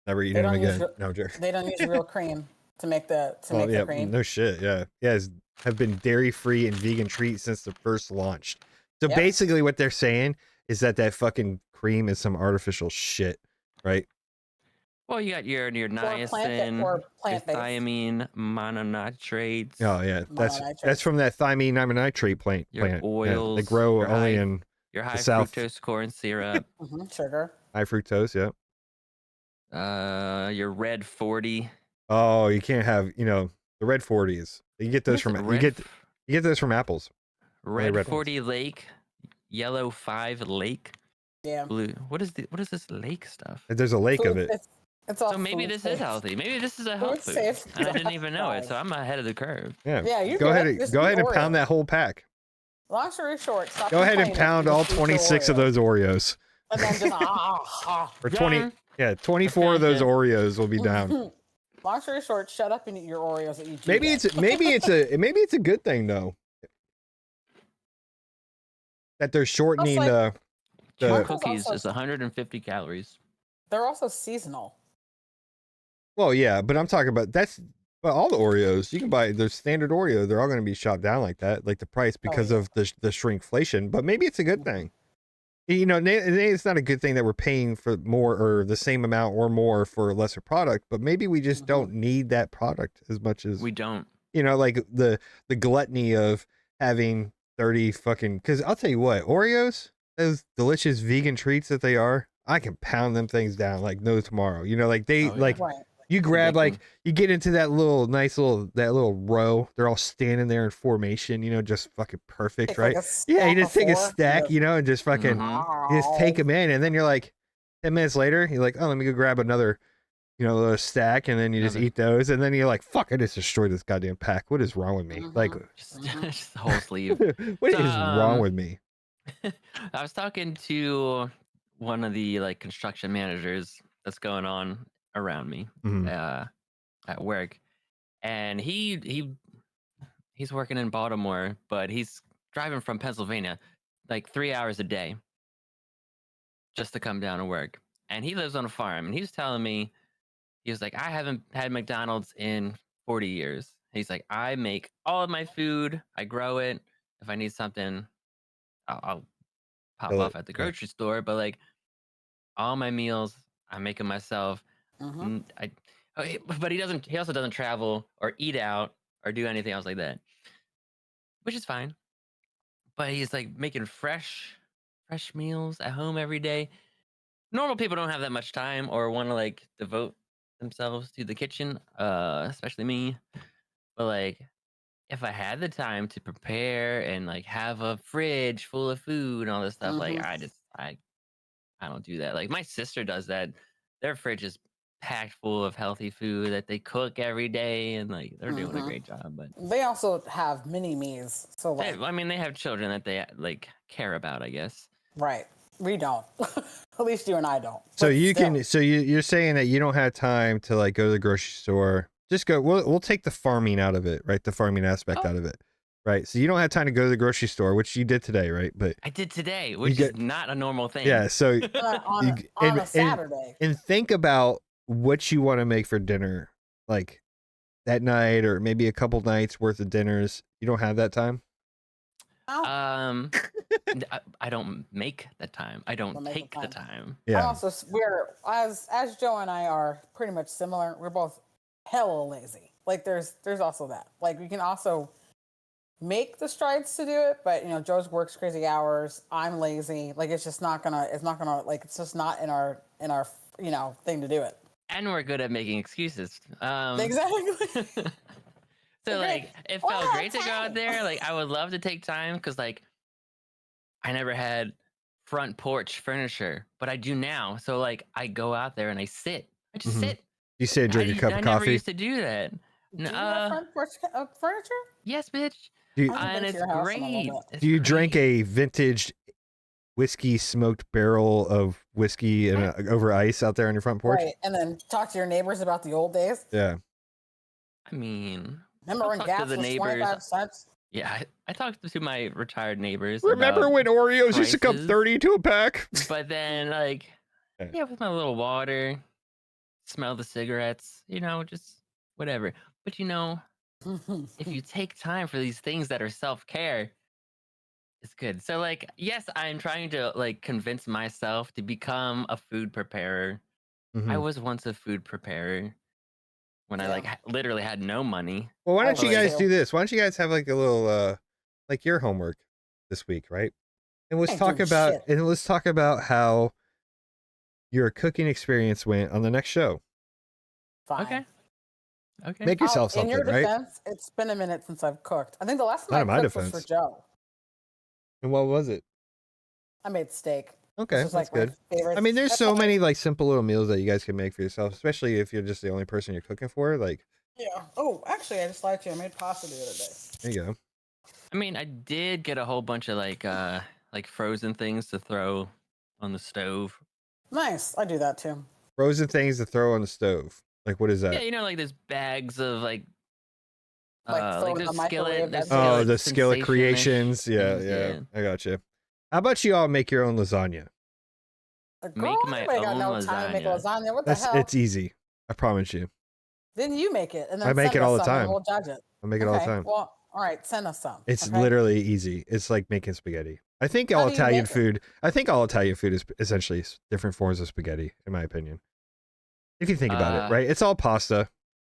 Never eating them again. No joke. They don't use real cream to make the cream. No shit. Yeah. Have been dairy free and vegan treats since the first launched. So basically what they're saying is that fucking cream is some artificial shit, right? Well, you got your niacin, your thiamine mononitrates. Oh yeah, that's from that thiamine mononitrate plant. Oils. They grow only in your high the south. fructose corn syrup. Sugar. High fructose, yeah. Your red 40. Oh, you can't have the red 40s. You get those from you get those from apples. Red 40 ones. Lake, yellow 5 lake. Yeah. Blue. What is this lake stuff? There's a lake of it. It's all so maybe this is healthy. Maybe this is a health food. And I didn't even know it. So I'm ahead of the curve. Yeah. Yeah. Go ahead and pound that whole pack. Long story short, go ahead and pound all 26 of those Oreos. And then just or 20. Yeah, 24 of those Oreos will be down. Long story short, shut up and eat your Oreos that you do. Maybe it's a good thing though. That they're shortening the cookies is 150 calories. They're also seasonal. Well, yeah, but I'm talking about all the Oreos you can buy. The standard Oreo, they're all going to be shot down like that, like the price because of the shrinkflation. But maybe it's a good thing. It's not a good thing that we're paying for more or the same amount or more for a lesser product, but maybe we just don't need that product as much as we don't. Like the gluttony of having 30 fucking. Because I'll tell you what, Oreos, those delicious vegan treats that they are, I can pound them things down like no tomorrow. Like they you grab you get into that little row. They're all standing there in formation. Just fucking perfect, right? Yeah, you just take a stack, and just fucking you just take them in, and then you're like 10 minutes later, you're like, oh, let me go grab another, little stack, and then you just eat those, and then you're like, fuck, I just destroyed this goddamn pack. What is wrong with me? Like, just the whole sleeve. What is wrong with me? I was talking to one of the construction managers that's going on around me at work, and he's working in Baltimore, but he's driving from Pennsylvania like 3 hours a day just to come down to work, and he lives on a farm, and he was telling me, he was like, I haven't had McDonald's in 40 years. He's like, I make all of my food, I grow it. If I need something, I'll pop off at the grocery store, but all my meals I make them myself. But he also doesn't travel or eat out or do anything else like that, which is fine. But he's making fresh fresh meals at home every day. Normal people don't have that much time or want to like devote themselves to the kitchen, especially me. But like, if I had the time to prepare and like have a fridge full of food and all this stuff, like Mm-hmm. I don't do that. Like my sister does that. Their fridge is packed full of healthy food that they cook every day, and like they're doing a Mm-hmm. great job. But They also have mini me's, so they, like, I mean, they have children that they like care about, I guess. right? We don't. At least you and I don't. So But you still. can, so you're saying that you don't have time to like go to the grocery store. Just go. We'll take the farming out of it, right? The farming aspect Oh. out of it, right? So you don't have time to go to the grocery store, which you did today, right? But I did today, which get- is not a normal thing. yeah. So on you, a Saturday. and think about what you want to make for dinner, like that night or maybe a couple nights worth of dinners. You don't have that time. Oh, I don't make the time. I don't Don't make the take the time. time. Yeah. Also, we're as Joe and I are pretty much similar. We're both hella lazy. Like there's also that. Like we can also make the strides to do it, but you know, Joe's works crazy hours. I'm lazy. Like it's just not gonna. It's not gonna. Like it's just not in our you know thing to do it. And we're good at making excuses. Exactly. So Great. like it Well, I felt have great to go out time. there. Like I would love to take time because like I never had front porch furniture, but I do now. So like I go out there and I sit. I just Mhm. sit. You say drink a cup I of never coffee. used to do that. Do you have front porch furniture? Yes, bitch. Do you, I haven't been And to it's your house in a little great. bit. It's do you drink great. a vintage whiskey smoked barrel of whiskey and over ice out there on your front porch? Right, and then talk to your neighbors about the old days. Yeah. I mean, Remember I'll when talk to gas the was neighbors. 25 cents? Yeah, I talked to my retired neighbors Remember about when Oreos used to come prices. 30 to a pack? But then like Okay. yeah, with my little water, smell the cigarettes, you know, just whatever. But you know, if you take time for these things that are self-care, it's good. So like, yes, I'm trying to like convince myself to become a food preparer. I Mhm. was once a food preparer when I like Yeah. literally had no money. Well, why I don't you was guys too. do this? Why don't you guys have like a little like your homework this week, right? And let's Ain't talk doing about shit. how your cooking experience went on the next show. Fine. Okay. Okay. Make yourself In your something, right? defense, it's been a minute since I've cooked. I think the last Not time in I my cooked was for defense. Joe. And what was it? I made steak. Okay, This was that's like my good. favorite. I mean, there's That's so my- many like simple little meals that you guys can make for yourself, especially if you're just the only person you're cooking for. Like, Yeah. Oh, actually, I just lied to you. I made pasta the other day. there you go. I mean, I did get a whole bunch of like frozen things to throw on the stove. Nice. I do that too. Frozen things to throw on the stove. Like, what is Yeah, that? you know, like there's bags of like Like throw it in there's the microwave. there's vegetables. Oh, skillet the skillet sensation-ish creations. Yeah, things, yeah, I got you. How about you all make your own lasagna? Girl, my anybody got own no time to make lasagna. lasagna. What the hell? It's easy. I promise you. Then you make it and then I make send it all us the some and time. we'll judge it. I make it all the time. Well, all right, send us some. It's okay? literally easy. It's like making spaghetti. I think How all do you Italian make it? food. I think all Italian food is essentially different forms of spaghetti, in my opinion. If you think about it, right? It's all pasta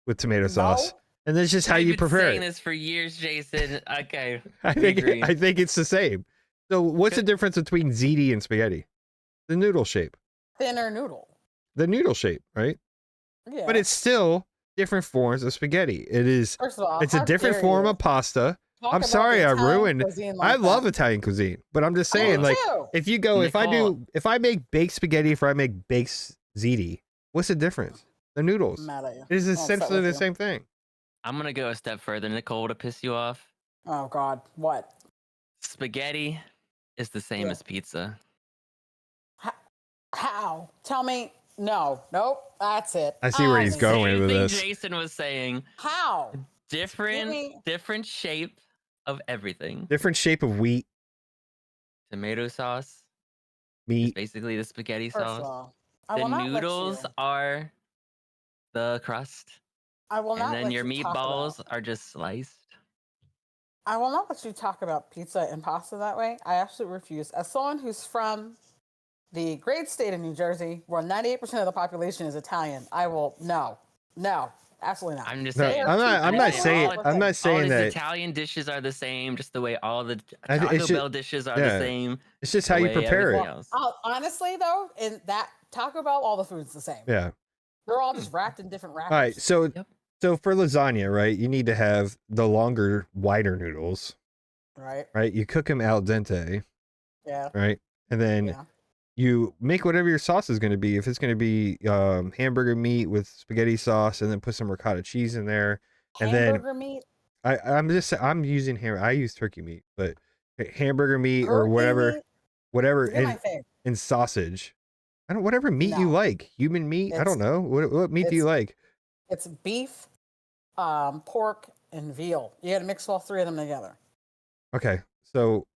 with tomato sauce, No. and that's just how I've you been prepare saying it. this for years, Jason. Okay, I we agree. think it's the same. So, what's the difference between ziti and spaghetti? The noodle shape. Thinner noodle. The noodle shape, right? Yeah. But it's still different forms of spaghetti. It is. First of all, It's a how different dare form you of pasta. talk I'm about sorry, the I Italian ruined. cuisine I like love that. Italian cuisine, but I'm just I saying, do like, too. if you go, Nicole. if I make baked spaghetti, if I make baked ziti, what's the difference? The noodles. I'm mad at you. It is I'm upset essentially with the you. same thing. I'm gonna go a step further, Nicole, to piss you off. Oh God, what? Spaghetti is the same Yeah. as pizza. How? Tell me. No. Nope. That's it. I see where he's Honestly. going Same with thing this. Jason was saying. How? Different shape of everything. Different shape of wheat, Tomato sauce is meat. basically the spaghetti First sauce. of all, I The will not let noodles you. are the crust, I will and not then let your you talk meatballs about. are just sliced. I will not let you talk about pizza and pasta that way. I absolutely refuse. As someone who's from the great state of New Jersey, where 98% of the population is Italian, I will no. Absolutely not. I'm just No, saying. I'm not saying all these that. Italian dishes are the same, just the way all the It's Taco just, Bell dishes are the same. It's just the how you way prepare everything it. else. Honestly, though, in that Taco Bell, all the food's the same. Yeah. They're all just wrapped in different wrappers. All right. So Yep. so for lasagna, right, you need to have the longer, wider noodles. Right. Right. You cook them al dente. Yeah. Right. And then Yeah. you make whatever your sauce is going to be. If it's going to be hamburger meat with spaghetti sauce, and then put some ricotta cheese in there, and Hamburger meat. I'm using I use turkey meat, but hamburger meat or Turkey whatever, meat? My favorite. and sausage. I don't whatever meat you No. like. Human meat. I don't know. What meat do you like? It's beef, pork, and veal. You got to mix all three of them together. Okay, so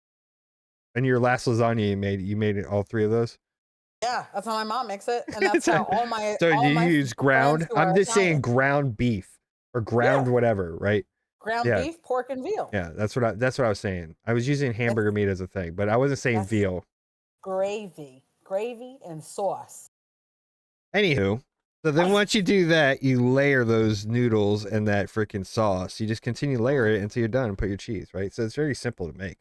in your last lasagna you made it all three of those. Yeah, that's how my mom makes it, and that's how all my So all you my use friends ground. who are I'm just saying Italian. ground beef or ground whatever, right? Ground Yeah. beef, pork, and veal. Yeah, that's what I was saying. I was using hamburger meat as a thing, but I wasn't saying That's- veal. Gravy, and sauce. Anywho, so then once you do that, you layer those noodles and that freaking sauce. You just continue to layer it until you're done and put your cheese, right? So it's very simple to make.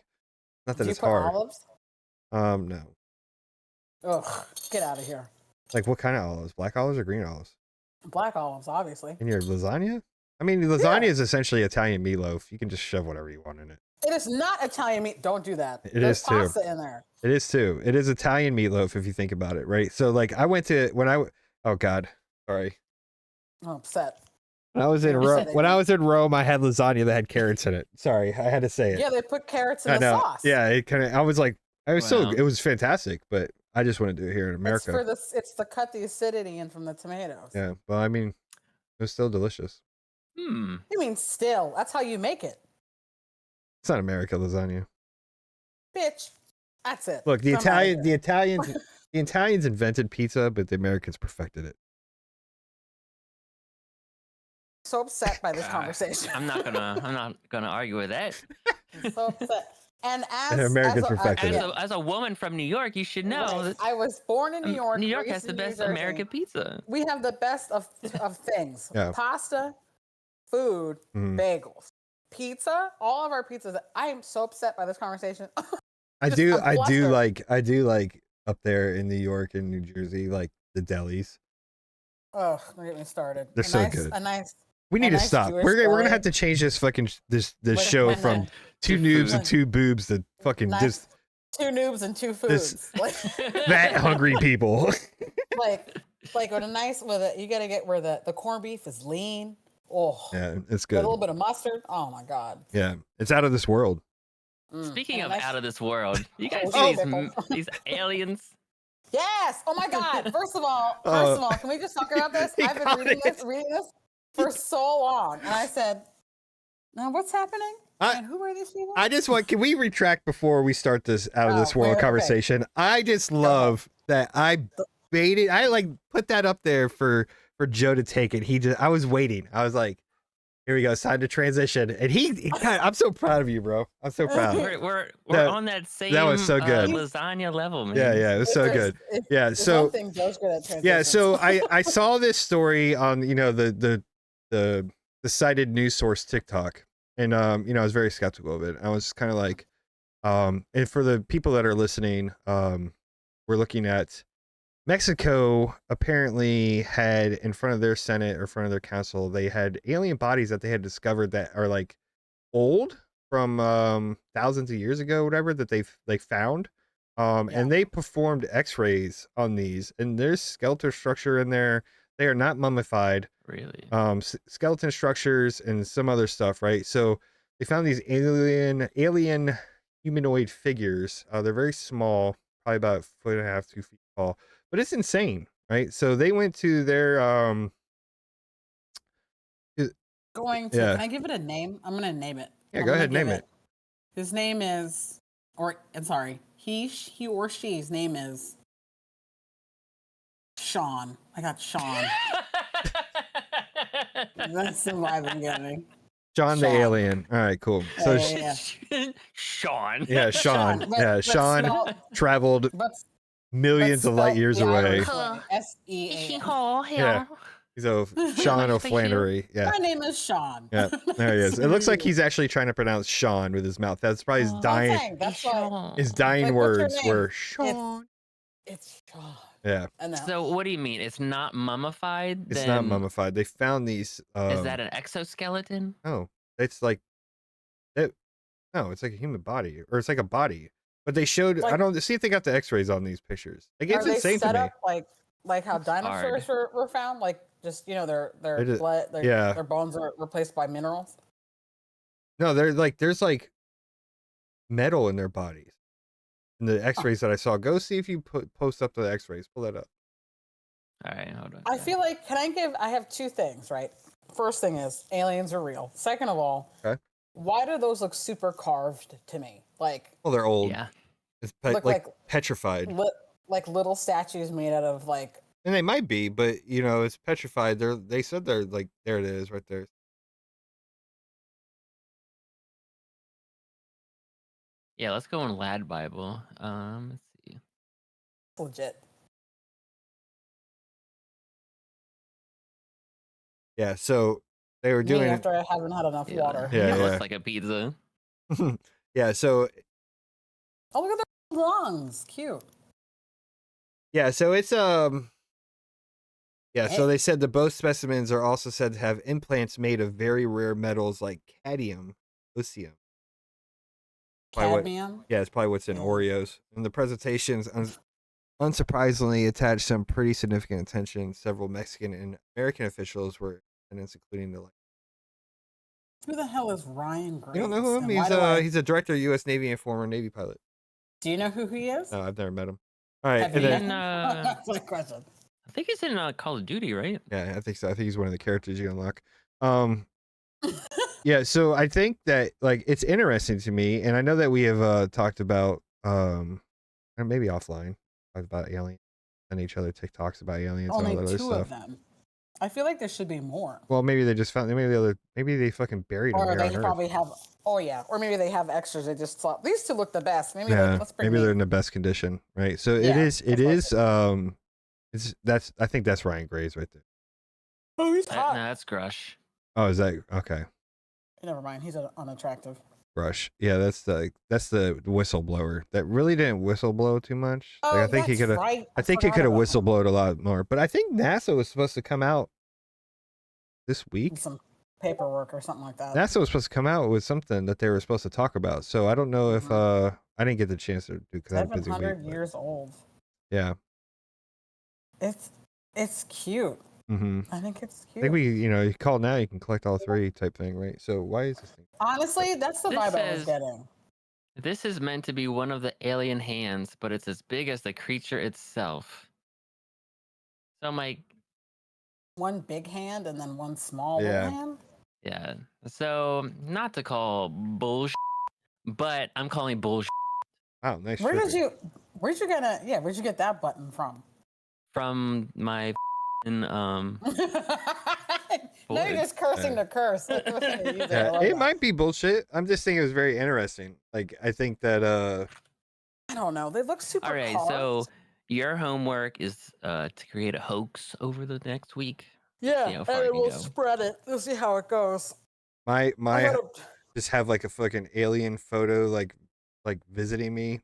Not that Do you it's put hard. olives? No. Ugh, get out of here. Like what kind of olives? Black olives or green olives? Black olives, obviously. In your lasagna? I mean, lasagna is essentially Italian meatloaf. You can just shove whatever you want in it. It is not Italian meat. Don't do that. There's is pasta in there. It is too. It is Italian meatloaf if you think about it, right? So like I went to oh God, sorry. I'm upset. When I was in Rome, I had lasagna that had carrots in it. Sorry, I had to say it. Yeah, they put carrots in the sauce. Yeah, it kind of. I was like, it was fantastic, but I just want to do it here in America. It's to cut the acidity in from the tomatoes. Yeah, well, I mean, it was still delicious. You mean still? That's how you make it. It's not America lasagna. Bitch, that's it. Look, the Italians invented pizza, but the Americans perfected it. So upset by this conversation. I'm not gonna argue with that. I'm so upset. And as a woman from New York, you should know. Right. I was born in New York. New York has the best American pizza. We have the best of things. Yeah. Pasta, food, bagels, pizza. All of our pizzas. I am so upset by this conversation. I do like up there in New York and New Jersey, like the delis. Oh, don't get me started. They're so good. We need to nice stop. Jewish We're gonna deli. have to change this show from two noobs and two boobs to fucking just two noobs and two foods. Fat hungry people. like with a nice you gotta get where the corned beef is lean. Oh yeah, it's good. With a little bit of mustard. Oh my god. Yeah, it's out of this world. Speaking of out of this world, you guys Oh. see these aliens? Yes. Oh my god. First of all, can we just talk about this? I've been reading this for so long, and I said, "Now what's happening? And who are these people?" I just want. Can we retract before we start this out of this world conversation? Okay. I just love that I baited. I like put that up there for Joe to take it. I was waiting. I was like, here we go. It's time to transition. And he I'm so proud of you, bro. I'm so proud. We're on that same that was so good. Lasagna level, man. Yeah, it was so good. So one thing Joe's good at transition. Yeah, so I saw this story on the cited news source TikTok, and I was very skeptical of it. I was kind of like, and for the people that are listening, we're looking at Mexico apparently had in front of their Senate or in front of their council, they had alien bodies that they had discovered that are like old from thousands of years ago, whatever, that they found. And they performed x-rays on these, and there's skeletal structure in there. They are not mummified. Really? Skeleton structures and some other stuff, right? So they found these alien humanoid figures. They're very small, probably about 1.5 to 2 feet tall. But it's insane, right? So they went to their Can I give it a name? I'm gonna name it. Yeah, go ahead, name it. His name is he or she's name is Sean. I got Sean. That's the vibe I'm getting. Sean the alien. All right, cool. So Sean. Yeah, Sean. Sean traveled millions of light years away. SEAN. Yeah. He's a my Sean face shield? O'Flannery. Yeah. My name is Sean. Yeah. There he is. It looks like Sweet. he's actually trying to pronounce Sean with his mouth. That's probably his Oh, I'm dying saying hey, that's why. his Sean. dying Like, what's your words name? were Sean. It's Sean. Yeah. And now, So what do you mean? It's not mummified? It's Then not mummified. They found these is that an exoskeleton? no, it's like it, no, it's like a human body. Or it's like a body. But they showed I like, don't see if they got the x-rays on these pictures. Like are it's they insane to set me. up like how That's dinosaurs were found? Like, just their They just- blood, yeah. their bones are replaced by minerals. No, they're like there's like metal in their bodies. In the x-rays that I saw. Go see if you post up the x-rays. Pull that up. All right, hold on. I feel like I have two things, right? First thing is aliens are real. Second of all, Okay. why do those look super carved to me? Like, Well, they're old. Yeah. It's look like petrified. like little statues made out of like. And they might be, but it's petrified. They said they're like there it is right there. Yeah, let's go in Lad Bible. Let's see. Legit. Yeah, so they were Me doing after I haven't had enough water. Yeah, It yeah. looks like a pizza. yeah, so Oh, look at their lungs. Cute. yeah, so it's yeah, so Hey. they said the both specimens are also said to have implants made of very rare metals like cadmium, lithium. Cadmium. Yeah, it's probably what's in Oreos. And the presentations unsurprisingly attached some pretty significant attention. Several Mexican and American officials were in attendance, including the Who the hell is Ryan Graves? You don't know him? He's a director of U.S. Navy and former Navy pilot. Do you know who he is? No, I've never met him. All right, Have and you then met him? That's my question. I think he's in Call of Duty, right? yeah, I think so. I think he's one of the characters you unlock. Yeah, so I think that like it's interesting to me, and I know that we have talked about or maybe offline talked about aliens and each other TikToks about aliens and all Only that other two stuff. of them. I feel like there should be more. Well, maybe they just found maybe they fucking buried them Or here they on Earth. probably have. Oh yeah. Or maybe they have extras. They just thought these two look the best. Maybe Yeah, let's bring. maybe they're these. in the best condition, right? So Yeah, it is I think that's Ryan Graves right there. Oh, he's No, hot. that's Grush. Oh, is that okay? Never mind. He's unattractive. Rush. Yeah, that's the whistleblower that really didn't whistleblow too much. Oh, Like, I think he that's could have. right. I think he forgot could have about that. whistleblowed a lot more. But I think NASA was supposed to come out this week. Some paperwork or something like that. NASA was supposed to come out with something that they were supposed to talk about. So I don't know if I didn't get the chance to do because I had a busy week. 700 years old. Yeah. It's cute. Mm-hmm. I think it's I cute. think you call now, you can collect all three type thing, right? So why is this thing? Honestly, that's the This vibe I was says- getting. This is meant to be one of the alien hands, but it's as big as the creature itself. So I'm like, One big hand and then one small Yeah. little hand. yeah. So not to call bullshit, but I'm calling bullshit Wow, nice. Where'd trivia. you get that button from? from my No, Boy. you're just cursing to curse. Like, what's the use of Yeah, love it that? might be bullshit. I'm just thinking it was very interesting. Like I think that I don't know. They look super. All right, carved. so your homework is to create a hoax over the next week. yeah, see how and far it then can we'll go. spread it. We'll see how it goes. my I gotta- just have like a fucking alien photo like visiting me.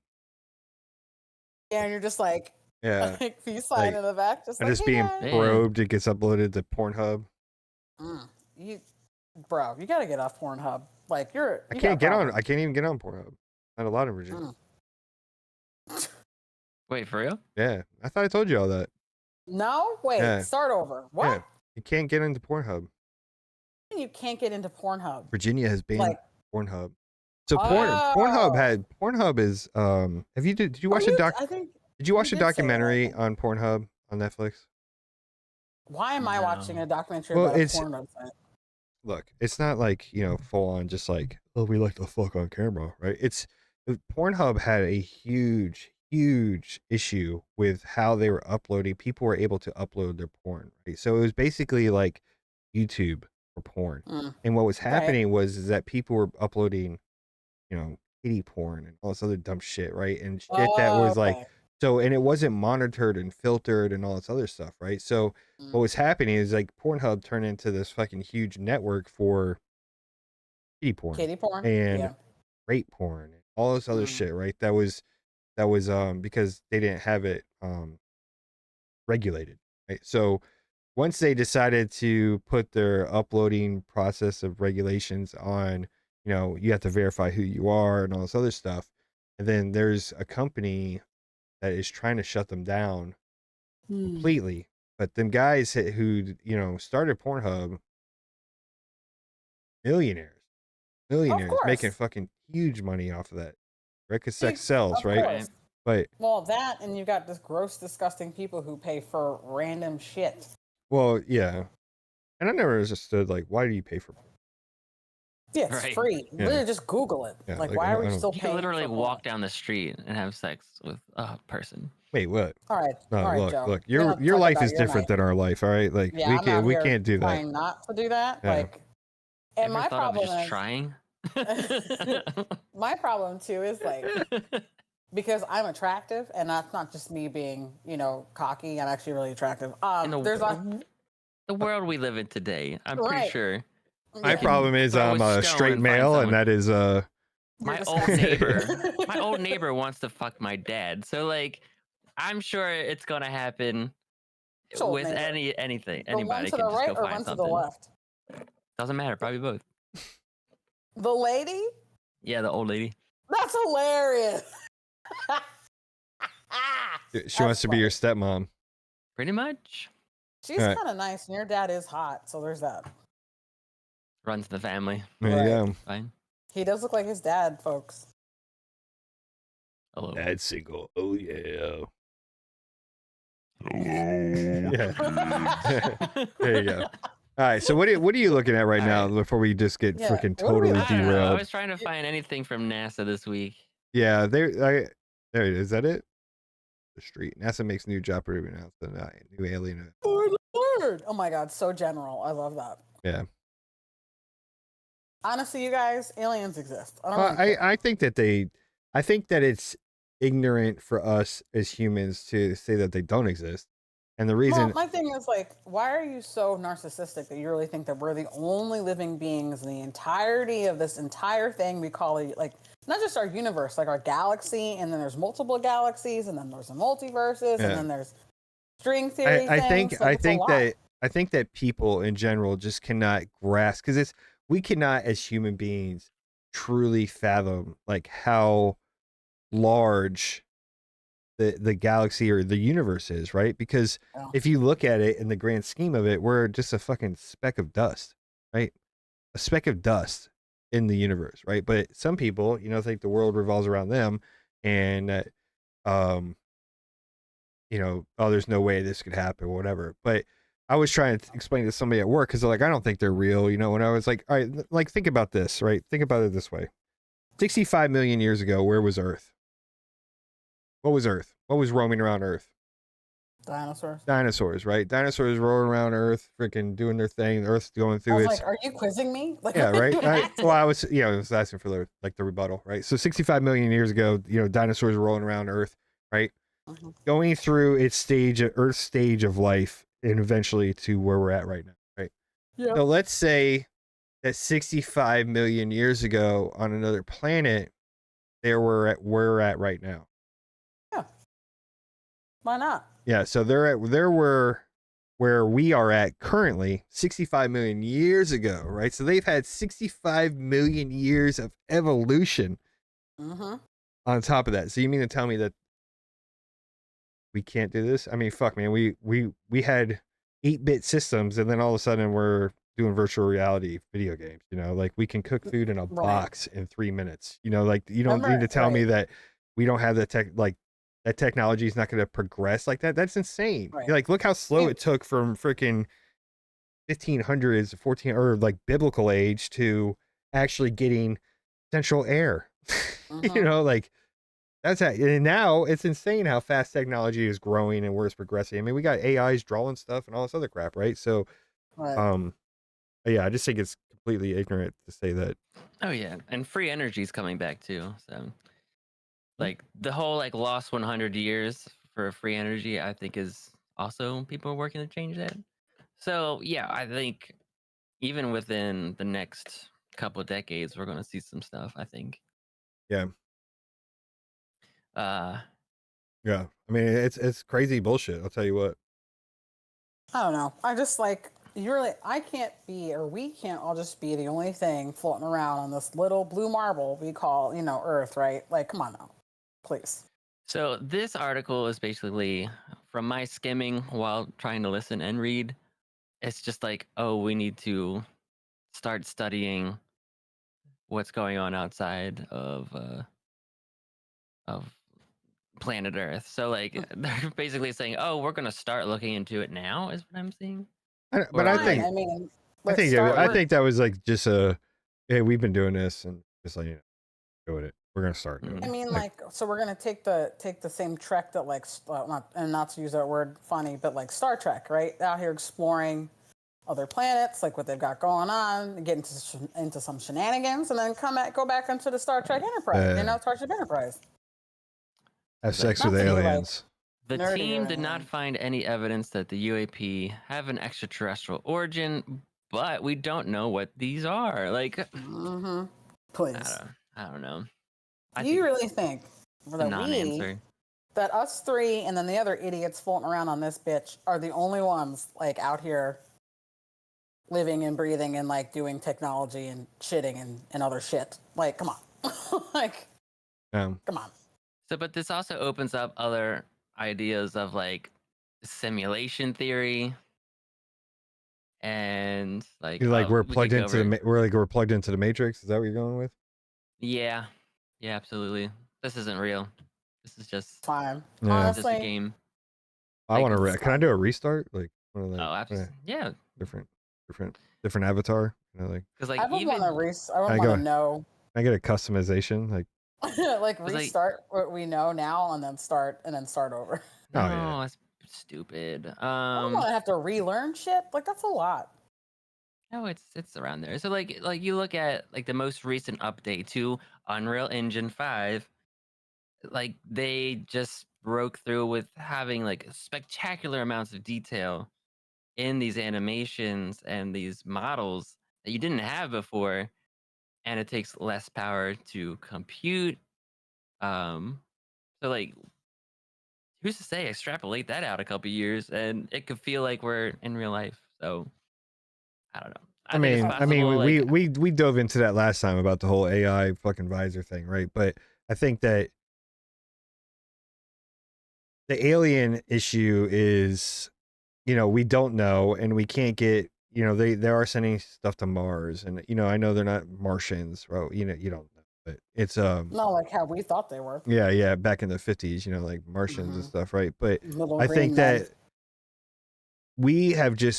yeah, and you're just like, Yeah. like peace sign Like, in the back, just And like, just hey, being guys. Yeah. probed, it gets uploaded to Pornhub. Bro, you gotta get off Pornhub. Like I can't even get on Pornhub. Not allowed in Virginia. Wait, for real? Yeah. I thought I told you all that. No, wait, Yeah. start over. What? Yeah. You can't get into Pornhub. You can't get into Pornhub. Virginia has banned Like, Pornhub. So Oh. Pornhub is did you watch I think. did you watch you a did say that, I documentary think. on Pornhub on Netflix? Why am I No. watching a documentary Well, about a it's- porn website? Look, it's not like, full on just like, oh, we like to fuck on camera, right? Pornhub had a huge issue with how they were uploading. People were able to upload their porn, right? So it was basically like YouTube for porn. And what was happening is that people were uploading, kitty porn and all this other dumb shit, right? And shit that was like So, and it wasn't monitored and filtered and all this other stuff, right? So what Mm. was happening is like Pornhub turned into this fucking huge network for kitty porn Kitty porn. and Yeah. rape porn and all this other Mm. shit, right? That was because they didn't have it regulated, right? So once they decided to put their uploading process of regulations on, you have to verify who you are and all this other stuff, and then there's a company that is trying to shut them down completely. But them guys who started Pornhub, millionaires, Of making course. fucking huge money off of that, right? Because sex Big, sells, of right? course. But Well, that and you've got this gross, disgusting people who pay for random shit. well, yeah, and I never understood like why do you pay for? Yeah, it's Right. free. Yeah. Literally, just Google it. Yeah, Like, like, why I are we don't- still You paying can literally for walk porn? down the street and have sex with a person. Wait, what? All right, No, all right, look, Joe. We your don't your talk life about is your different night. than our life, all right? Like Yeah, I'm out we here can't do that. trying not to do that. Yeah. Like, and Ever my thought of problem just is, trying? my problem too is like, because I'm attractive, and that's not just me being, cocky. I'm actually really attractive. In There's the world we live in today, I'm pretty right. sure My Yeah. problem is throw I'm a a stone straight and find male, and someone. that is You're My old disgusting. neighbor. My old neighbor wants to fuck my dad. So like, I'm sure it's gonna happen Which old with neighbor? anything. The one Anybody to the can just right go or find one to the something. left? Doesn't matter. Probably both. The lady? Yeah, the old lady. That's hilarious. she wants to be your stepmom. Pretty much She's All right. kind of nice, and your dad is hot, so there's that. runs the family. There you go. Fine. He does look like his dad, folks. Hello. Dad's single. Oh yeah. Hello. Yeah. There you go. All right. So what are you looking at right All now right. before we just get Yeah, freaking what are we totally looking at? I don't know. I derailed? was trying to find anything from NASA this week. Yeah, there it is. Is that it? The street. NASA makes new job announcement. New alien. Lord. Oh my God, so general. I love that. Yeah. Honestly, you guys, aliens exist. I don't Well, really care. I think that it's ignorant for us as humans to say that they don't exist. And the reason Well, my thing is like, why are you so narcissistic that you really think that we're the only living beings in the entirety of this entire thing we call it, like not just our universe, like our galaxy, and then there's multiple galaxies, and then there's the multiverses, Yeah. and then there's string theory. I things. think Like, I it's a think lot. that I think that people in general just cannot grasp, because we cannot as human beings truly fathom like how large the galaxy or the universe is, right? Because Yeah. if you look at it in the grand scheme of it, we're just a fucking speck of dust, right? A speck of dust in the universe, right? But some people, think the world revolves around them, and that, oh, there's no way this could happen, or whatever. But I was trying to explain to somebody at work, because they're like, I don't think they're real, when I was like, all right, like, think about this, right? Think about it this way. 65 million years ago, where was Earth? What was Earth? What was roaming around Earth? Dinosaurs. Dinosaurs, right? Dinosaurs rolling around Earth, freaking doing their thing. Earth's going I through was its. like, are you quizzing me? Like, Yeah, right. I was asking for the rebuttal, right? So 65 million years ago, dinosaurs were rolling around Earth, right? Mhm. Going through its Earth's stage of life, and eventually to where we're at right now, right? Yeah. So let's say that 65 million years ago on another planet, we're at right now. Yeah. Why not? Yeah, so there were where we are at currently 65 million years ago, right? So they've had 65 million years of evolution Mm-hmm. on top of that. So you mean to tell me that we can't do this? I mean, fuck, man. We had 8-bit systems, and then all of a sudden we're doing virtual reality video games. Like we can cook food in a box in 3 minutes. Like you don't need to tell me that we don't have the tech, like that technology is not going to progress like that. That's insane. Right. Like, look how slow it took from freaking 1500s, 14, or like biblical age to actually getting central air. Mhm. Like that's how, and now it's insane how fast technology is growing and where it's progressing. I mean, we got AIs drawing stuff and all this other crap, right? So, Right. yeah, I just think it's completely ignorant to say that. Oh yeah, and free energy is coming back too. So Like the whole like lost 100 years for free energy, I think is also people are working to change that. So yeah, I think even within the next couple of decades, we're gonna see some stuff. I think. Yeah. Uh, Yeah. I mean, it's crazy bullshit. I'll tell you what. I don't know. I just like I can't be, or we can't all just be the only thing floating around on this little blue marble we call, Earth, right? Like, come on now, please. so this article is basically from my skimming while trying to listen and read. It's just like, oh, we need to start studying what's going on outside of planet Earth. So like they're basically saying, oh, we're gonna start looking into it now. Is what I'm seeing. But Or I are Fine. think they? I mean, I let's think start. I Or think that was like just a, hey, we've been doing this and just like doing it. We're gonna start doing I it. mean, Like, like, so we're gonna take the same trek that not to use that word funny, but like Star Trek, right? Out here exploring other planets, like what they've got going on, get into some shenanigans, and then go back into the Star Trek Enterprise. Starship Enterprise. have like sex with Not to be like aliens. the nerdy or team did not anything. find any evidence that the UAP have an extraterrestrial origin, but we don't know what these are. Like, Mm-hmm. Please. I don't know. I Do you think really think it's a non-answer. that us three and then the other idiots floating around on this bitch are the only ones like out here living and breathing and like doing technology and shitting and other shit? Like, come on. Like, come on. So, but this also opens up other ideas of like simulation theory and like, You're like oh, we could go over. we're plugged into the Matrix. Is that what you're going with? Yeah, yeah, absolutely. This isn't real. This is Fine. Yeah. just a Honestly, game. I Like, want to. it's Can I fine. do a restart? Like one of oh, the yeah, different different avatar. Like, because like I would want even to I would I want go. to Can know I get a customization? Like, like because like restart what we know now and then start over. oh yeah. no, that's stupid. I don't want to have to relearn shit. Like, that's a lot. No, it's around there. So like you look at like the most recent update to Unreal Engine 5, like they just broke through with having like spectacular amounts of detail in these animations and these models that you didn't have before, and it takes less power to compute. Um so like who's to say extrapolate that out a couple years and it could feel like we're in real life. So I don't know. I think it's Uh, I mean, possible. Like we dove into that last time about the whole AI fucking visor thing, right? But I think that the alien issue is, we don't know, and we can't get, they are sending stuff to Mars, and I know they're not Martians, bro. You don't know, but it's not like how we thought they were. yeah, back in the 50s, like Martians and Mm-hmm. stuff, right? But Little I think green men. that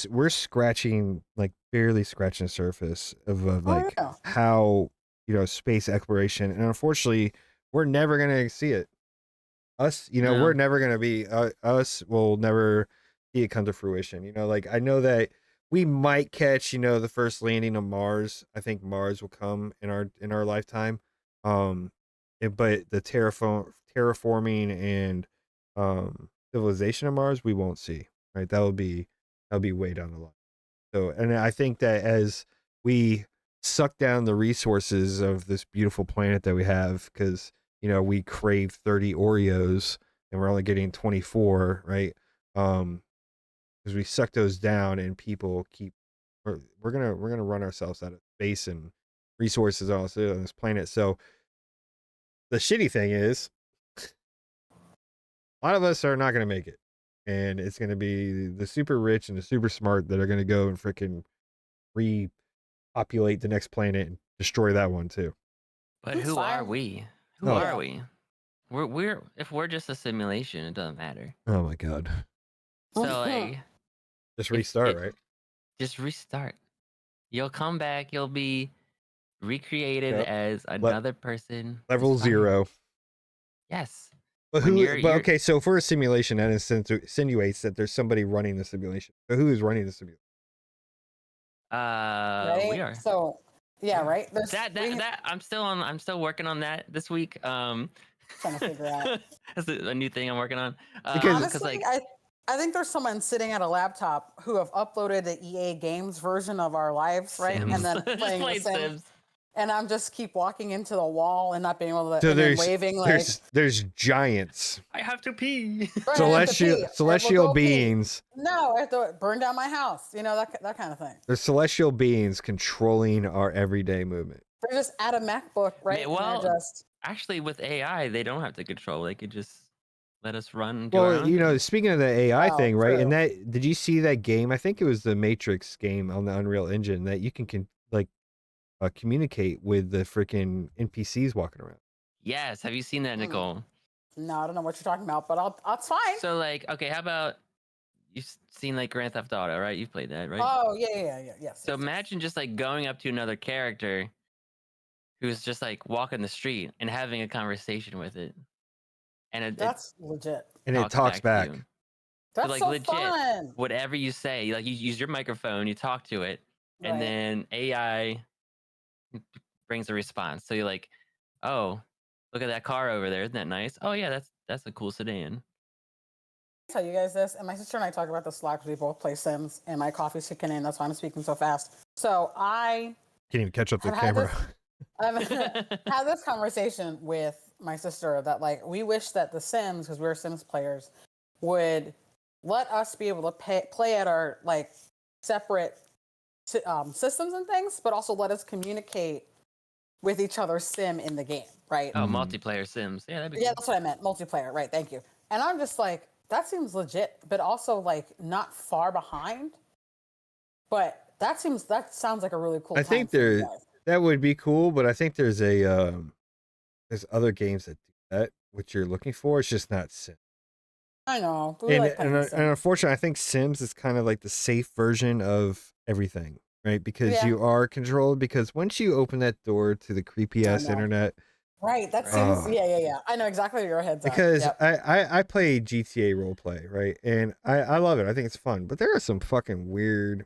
we're scratching, like barely scratching the surface of Oh like yeah. how space exploration, and unfortunately we're never gonna see it. Us, we're no. never gonna be us will never see it come to fruition. Like, I know that we might catch the first landing on Mars. I think Mars will come in our lifetime. But the terraforming and civilization of Mars we won't see, right? That'll be way down the line. So, and I think that as we suck down the resources of this beautiful planet that we have, because we crave 30 Oreos and we're only getting 24, right? Because we suck those down, and people keep we're gonna run ourselves out of space and resources also on this planet. So the shitty thing is, a lot of us are not gonna make it, and it's gonna be the super rich and the super smart that are gonna go and freaking repopulate the next planet and destroy that one too. But It's who are fine. we? Who Oh, are Yeah. we? We're if we're just a simulation, it doesn't matter. oh my god. So like Just if restart, it right? just restart. You'll come back, you'll be recreated Yep. as another person. It's Level fine. 0. Yes. But When you're okay, so for a simulation, that insinuates that there's somebody running the simulation. So who is running the simulation? we Right. are. So yeah, We are. right. There's That I'm still working on that this week. Trying to figure out. That's a new thing I'm working on. Because- Honestly, like, I think there's someone sitting at a laptop who have uploaded the EA Games version of our lives, right? Sims. And then Just playing the played Sims. Sims. And I'm just keep walking into the wall and not being able to, So and then waving like, there's giants, I have to pee. right, I have to pee. I have to celestial go pee. beings. No, I have to burn down my house. You know, that kind of thing. There's celestial beings controlling our everyday movement. They're just at a MacBook, right? Well, and they're just Actually, with AI, they don't have to control. They could just let us run. And do our Well, own you know, thing. speaking of the AI Wow, thing, right? true. And that, did you see that game? I think it was the Matrix game on the Unreal Engine that you can communicate with the freaking NPCs walking around. Yes. Have you seen that, Nicole? no, I don't know what you're talking about, but it's fine. So, like, okay, how about you've seen like Grand Theft Auto, right? You've played that, right? Oh yeah, yes. So yes, imagine just like going up to another character who's just like walking the street and having a conversation with it, and it that's legit. And it talks to back. you. That's like, so legit. fun. Whatever you say, like you use your microphone, you talk to it, and Right. then AI brings a response. So you're like, oh, look at that car over there, isn't that nice? Oh yeah, that's a cool sedan. Tell you guys this, and my sister and I talk about this a lot because we both play Sims, and my coffee's kicking in. That's why I'm speaking so fast. So I Can't even catch up to the I've had camera. I've had this conversation with my sister that like we wish that the Sims, because we're Sims players, would let us be able to play at our like separate systems and things, but also let us communicate with each other's sim in the game, right? Oh, multiplayer Sims. Yeah, that'd be Yeah, cool. that's what I meant. Multiplayer, right? Thank you. And I'm just like, that seems legit, but also like not far behind. But that sounds like a really cool. I think that would be cool, but I think there's there's other games that do that, what you're looking for. It's just not Sims. I know. And unfortunately, I think Sims is kind of like the safe version of everything, right? Because you are controlled. Because once you open that door to the creepy ass internet, right? That seems yeah. I know exactly where your head's at. Because I play GTA roleplay, right? And I love it. I think it's fun. But there are some fucking weird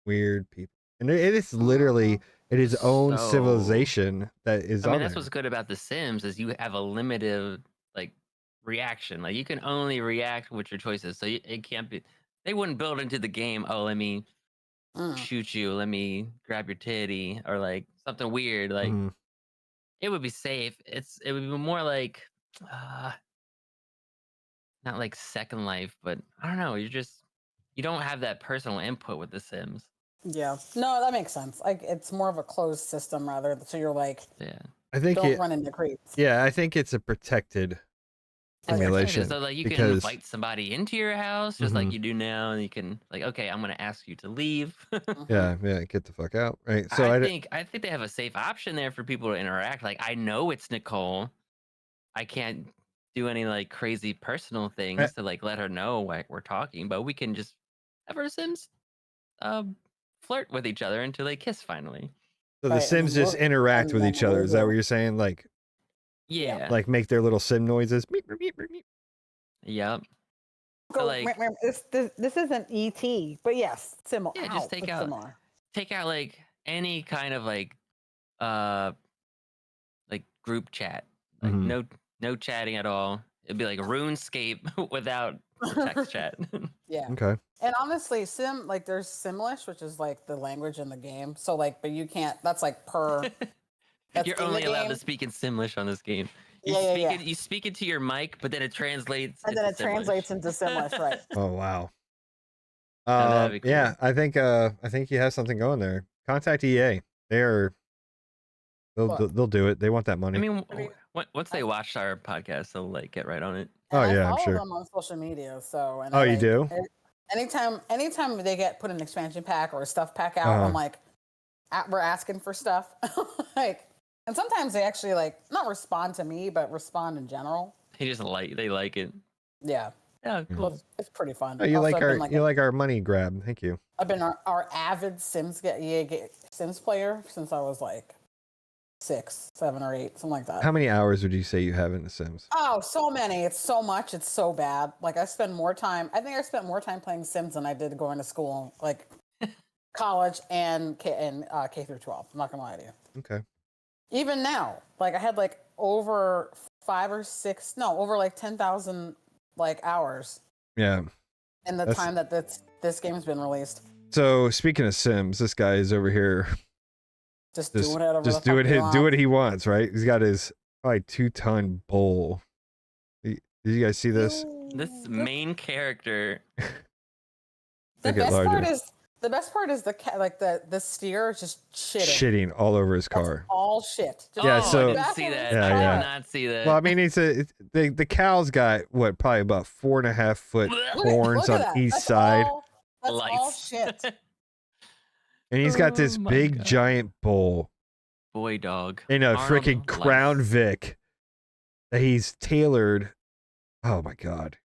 people. And it is literally its own civilization that is I mean, on that's there. what's good about The Sims is you have a limited like reaction. Like you can only react with your choices. So it can't be. They wouldn't build into the game. Oh, let me shoot you. Let me grab your titty or like something weird. Like it would be safe. It would be more like not like Second Life, but I don't know. You don't have that personal input with The Sims. Yeah. No, that makes sense. Like it's more of a closed system rather. So you're like, I think don't run into creeps. Yeah, I think it's a protected simulation. So like you can invite somebody into your house just like you do now, and you can like, okay, I'm gonna ask you to leave. yeah, get the fuck out, right? So I think they have a safe option there for people to interact. Like I know it's Nicole. I can't do any like crazy personal things to like let her know like we're talking, but we can just have our Sims flirt with each other until they kiss finally. So the Sims just interact with each other. Is that what you're saying? Like, yeah, like make their little sim noises. Meep, meep, meep, meep. Yep. So like, this isn't ET, but yes, similar. Yeah, just take out like any kind of like group chat. Like no chatting at all. It'd be like RuneScape without text chat. Yeah. Okay. And honestly, there's Simlish, which is like the language in the game. So like, but you can't. That's like per. You're only allowed to speak in Simlish on this game. You speak into your mic, but then it translates. And then it translates into Simlish, right? Oh wow. That'd be cool. Yeah, I think you have something going there. Contact EA. They'll do it. They want that money. I mean, once they watch our podcast, they'll like get right on it. Oh and yeah, I I'm sure. follow them on social media, so. And you do? Anytime they put an expansion pack or a stuff pack out, I'm like, we're asking for stuff, like, and sometimes they actually like not respond to me, but respond in general. They like it. Yeah. Yeah, cool. Well, it's pretty fun. Oh, you like our money grab. Thank you. I've been our avid Sims player since I was like 6, 7, or 8, something like that. How many hours would you say you have in The Sims? Oh, so many. It's so much. It's so bad. Like I spend more time. I think I spent more time playing Sims than I did going to school, like college and K through 12. I'm not gonna lie to you. Okay. Even now, like I had like over over like 10,000 like hours Yeah. in the time that this game's been released. So speaking of Sims, this guy is over here Just doing whatever just the fuck he wants. do what he wants, right? He's got his probably 2-ton bowl. Did you guys see this? This main character. The best part is the steer is just shitting all over his car. That's all shit. Just Yeah, so I didn't see that. Yeah, I yeah. did not see that. Well, I mean, the cow's got what, probably about 4.5 foot horns Look on at that. each That's side, that's all Lights. shit. and he's got this Oh my big God. giant bowl Boy dog. in a Arnold freaking Crown Lights. Vic that he's tailored. Oh my God.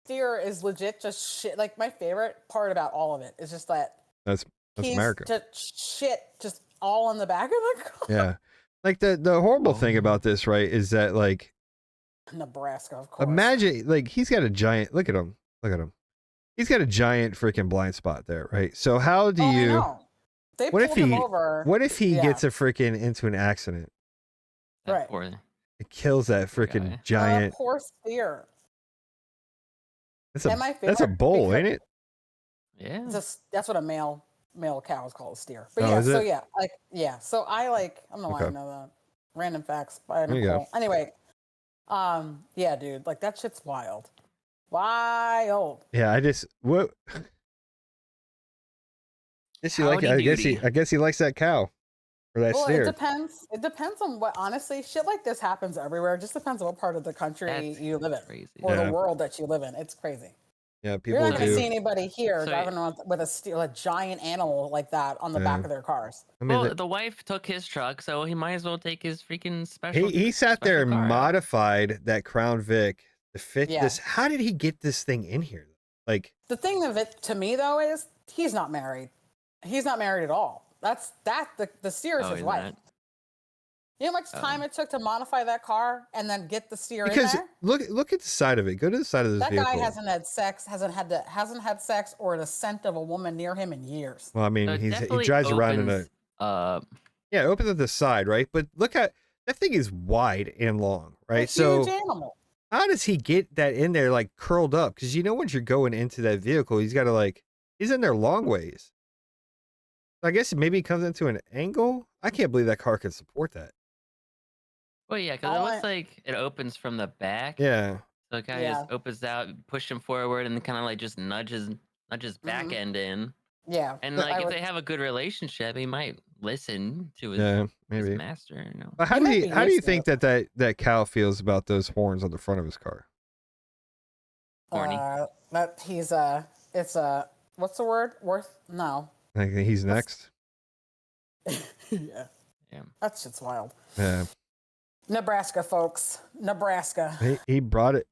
Steer is legit just shit. Like my favorite part about all of it is just that That's he's America. just shit just all in the back of the car. Yeah. Like the horrible thing about this, right, is that like Nebraska, of course. imagine like he's got a giant look at him. He's got a giant freaking blind spot there, right? So how do I you know. They what if pulled him he over. what if he Yeah. gets a freaking into an accident? That Right. poor- It kills that Poor freaking guy. giant. Poor steer. That's And my that's a favorite bowl, because- ain't it? Yeah. That's what a male cow is called, a steer. But Oh, yeah, is so it? yeah, like yeah. So I don't know why I Okay. know that. Random facts by There you go. Nicole. Anyway, yeah, dude, like that shit's wild. Wild. Yeah, I just what. Guess you like it. Howdy I guess he likes that cow or that Well, steer. it depends. It depends on what. Honestly, shit like this happens everywhere. It just depends on what part of the country That's you live in crazy. or Yeah. the world that you live in. It's crazy. Yeah, You're people not gonna do. see anybody here So- driving around with a giant animal like that on the back Yeah. of their cars. I mean, Well, the wife took his truck, so he might as well take his freaking special. he sat there and special car out. modified that Crown Vic to fit Yeah. this. How did he get this thing in here? Like, The thing of it to me though is he's not married. He's not married at all. The steer is Oh, his he's wife. not? You know how much time it took to modify that car and then get the steer because in there? look at the side of it. Go to the side of this That vehicle. guy hasn't had sex, hasn't had sex or the scent of a woman near him in years. Well, I mean, So it he definitely drives around in a opens up. yeah, it opens at the side, right? But look at that thing is wide and long, right? A So huge animal. how does he get that in there like curled up? Because once you're going into that vehicle, he's got to he's in there long ways. I guess maybe he comes into an angle. I can't believe that car can support that. Well, yeah, because it looks like it opens from the back. Yeah. So it kind of just opens out, push him forward, and kind of like just nudges back end in. Yeah. And but like I if would- they have a good relationship, he might listen to his, Yeah, his maybe. master. You know. But how He do might you be how do you used to think that cow feels about those horns on the front of his car? Horny. that he's it's a what's the word? No. I think he's next. Yeah. Yeah. That shit's wild. Yeah. Nebraska, folks. Nebraska. He brought it.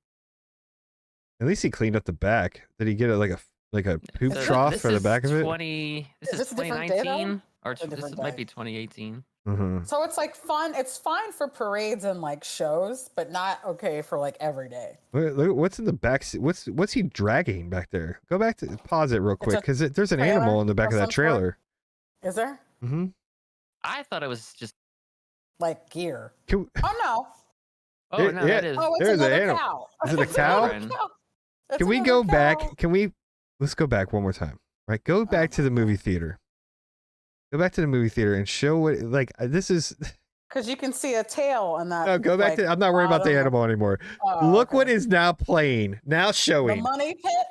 At least he cleaned up the back. Did he get it like a poop So trough this for the is back of it? Is This is this a different day, though? 2019, or It's a this different might day. be 2018. Mm-hmm. So it's like fun. It's fine for parades and like shows, but not okay for like every day. Look, what's in the back seat? What's he dragging back there? Go back to pause it real quick a because there's an trailer animal in the back of of that some sort? trailer. Is there Mm-hmm. I thought it was just. like gear? Can, Oh no! Oh Yeah, no, yeah. that is. Oh, it's There's an another animal. cow. Is it a It's cow? another It's can we another go cow. back? Let's go back one more time. Right, go back to the movie theater. Go back to the movie theater and show what this is. Because you can see a tail in that. No, go back to. I'm not worried about the bottom. animal anymore. Oh, Look okay. what is now playing. Now The showing. money pit.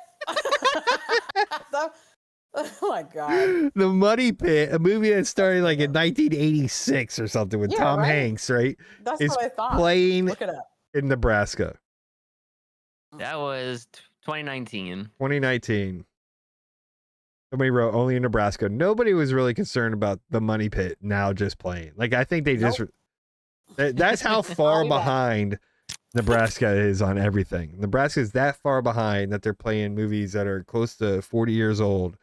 Oh my god! The Money Pit, a movie that started like in 1986 or something with Yeah, Tom right? Hanks, right? That's It's what I thought. playing Look it up. in Nebraska, That was 2019. 2019. Somebody wrote only in Nebraska. Nobody was really concerned about the Money Pit now just playing. Like I think they just that's how far I'll be back. behind Nebraska is on everything. Nebraska is that far behind that they're playing movies that are close to 40 years old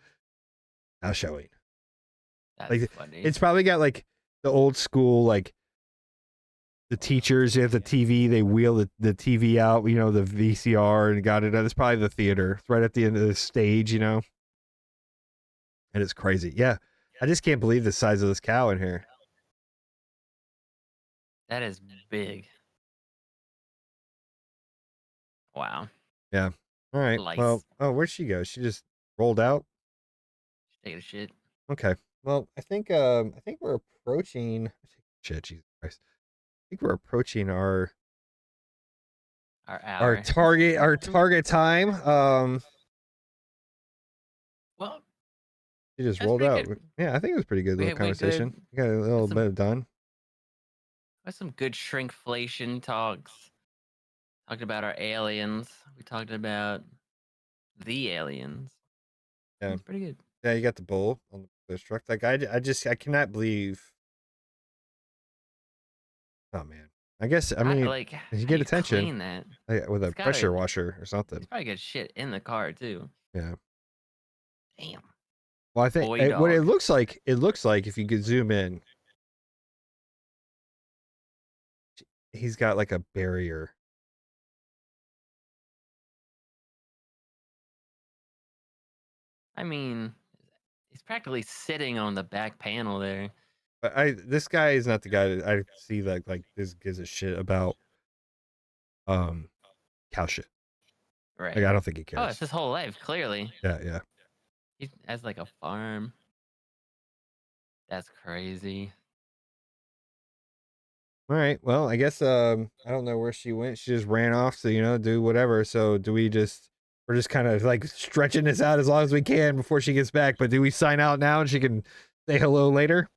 now showing. That's Like, funny. It's probably got like the old school, like the teachers, you have the TV, they wheel the TV out, the VCR and got it. It's probably the theater. It's right at the end of the stage, And it's crazy. Yeah. I just can't believe the size of this cow in here. That is big. Wow. Yeah. All right. Lice. Well, oh, where'd she go? She just rolled out. Take a shit. Okay. Well, I think we're approaching. Shit, Jesus Christ. I think we're approaching our Our target time. Well, She just that's rolled pretty out. good. Yeah, I think it was a pretty good little conversation. Good. We got a little some- bit of done. That's some good shrinkflation talks. Talked about our aliens. We talked about the aliens. Yeah. It's pretty good. Yeah, you got the bull on the truck. Like I cannot believe. Oh man. I guess I mean Like, you how get do you attention clean that? with a It's pressure gotta. washer or something. It's probably got shit in the car too. Yeah. Damn. Well, I think Boy what it dog. looks like if you could zoom in, he's got like a barrier. I mean, he's practically sitting on the back panel there. But this guy is not the guy that I see that like this gives a shit about cow shit. Right. Like I don't think he Oh, cares. it's his whole life, clearly. Yeah. He has like a farm. That's crazy. All right. Well, I guess I don't know where she went. She just ran off to, do whatever. So we're just kind of like stretching this out as long as we can before she gets back. But do we sign out now and she can say hello later?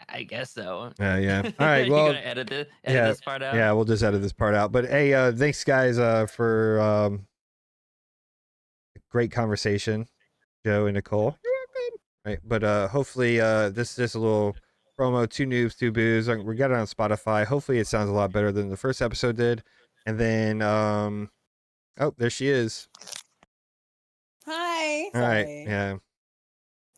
I guess so. Yeah. All right. You Well, gonna edit this part out? Yeah, we'll just edit this part out. But hey, thanks guys for great conversation, Joe and Nicole. You're welcome. Right, but hopefully this is just a little promo. 2 Noobs, 2 Boobs. We got it on Spotify. Hopefully it sounds a lot better than the first episode did. And then oh, there she is. Hi. All Sorry. right, yeah.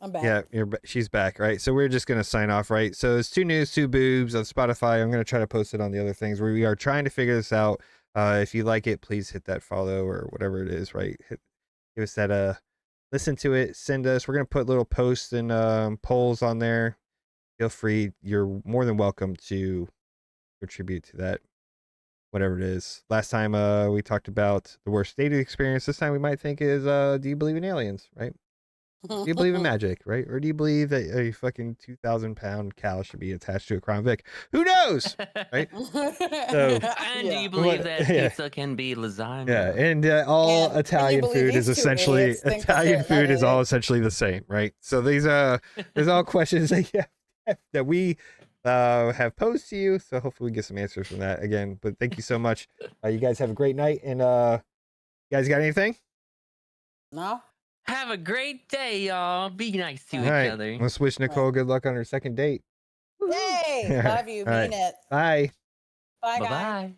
I'm back. Yeah, she's back, right? So we're just gonna sign off, right? So it's 2 News, 2 Boobs on Spotify. I'm gonna try to post it on the other things where we are trying to figure this out. If you like it, please hit that follow or whatever it is, right? Give us that listen to it, send us. We're gonna put little posts and polls on there. Feel free. You're more than welcome to contribute to that, whatever it is. Last time we talked about the worst dating experience. This time we might think is do you believe in aliens, right? Do you believe in magic, right? Or do you believe that a fucking 2,000-pound cow should be attached to a Crown Vic? Who knows, right? So, and do you believe that pizza can be lasagna? Yeah, and all And Italian food is essentially all essentially the same, right? So these there's all questions that we have posed to you. So hopefully we get some answers from that again. But thank you so much. You guys have a great night, and you guys got anything? No. Have a great day, y'all. Be nice to All each right. other. Let's wish Nicole good luck on her second date. Yay. Love you. Mean it. Bye. Bye, guys. Bye-bye.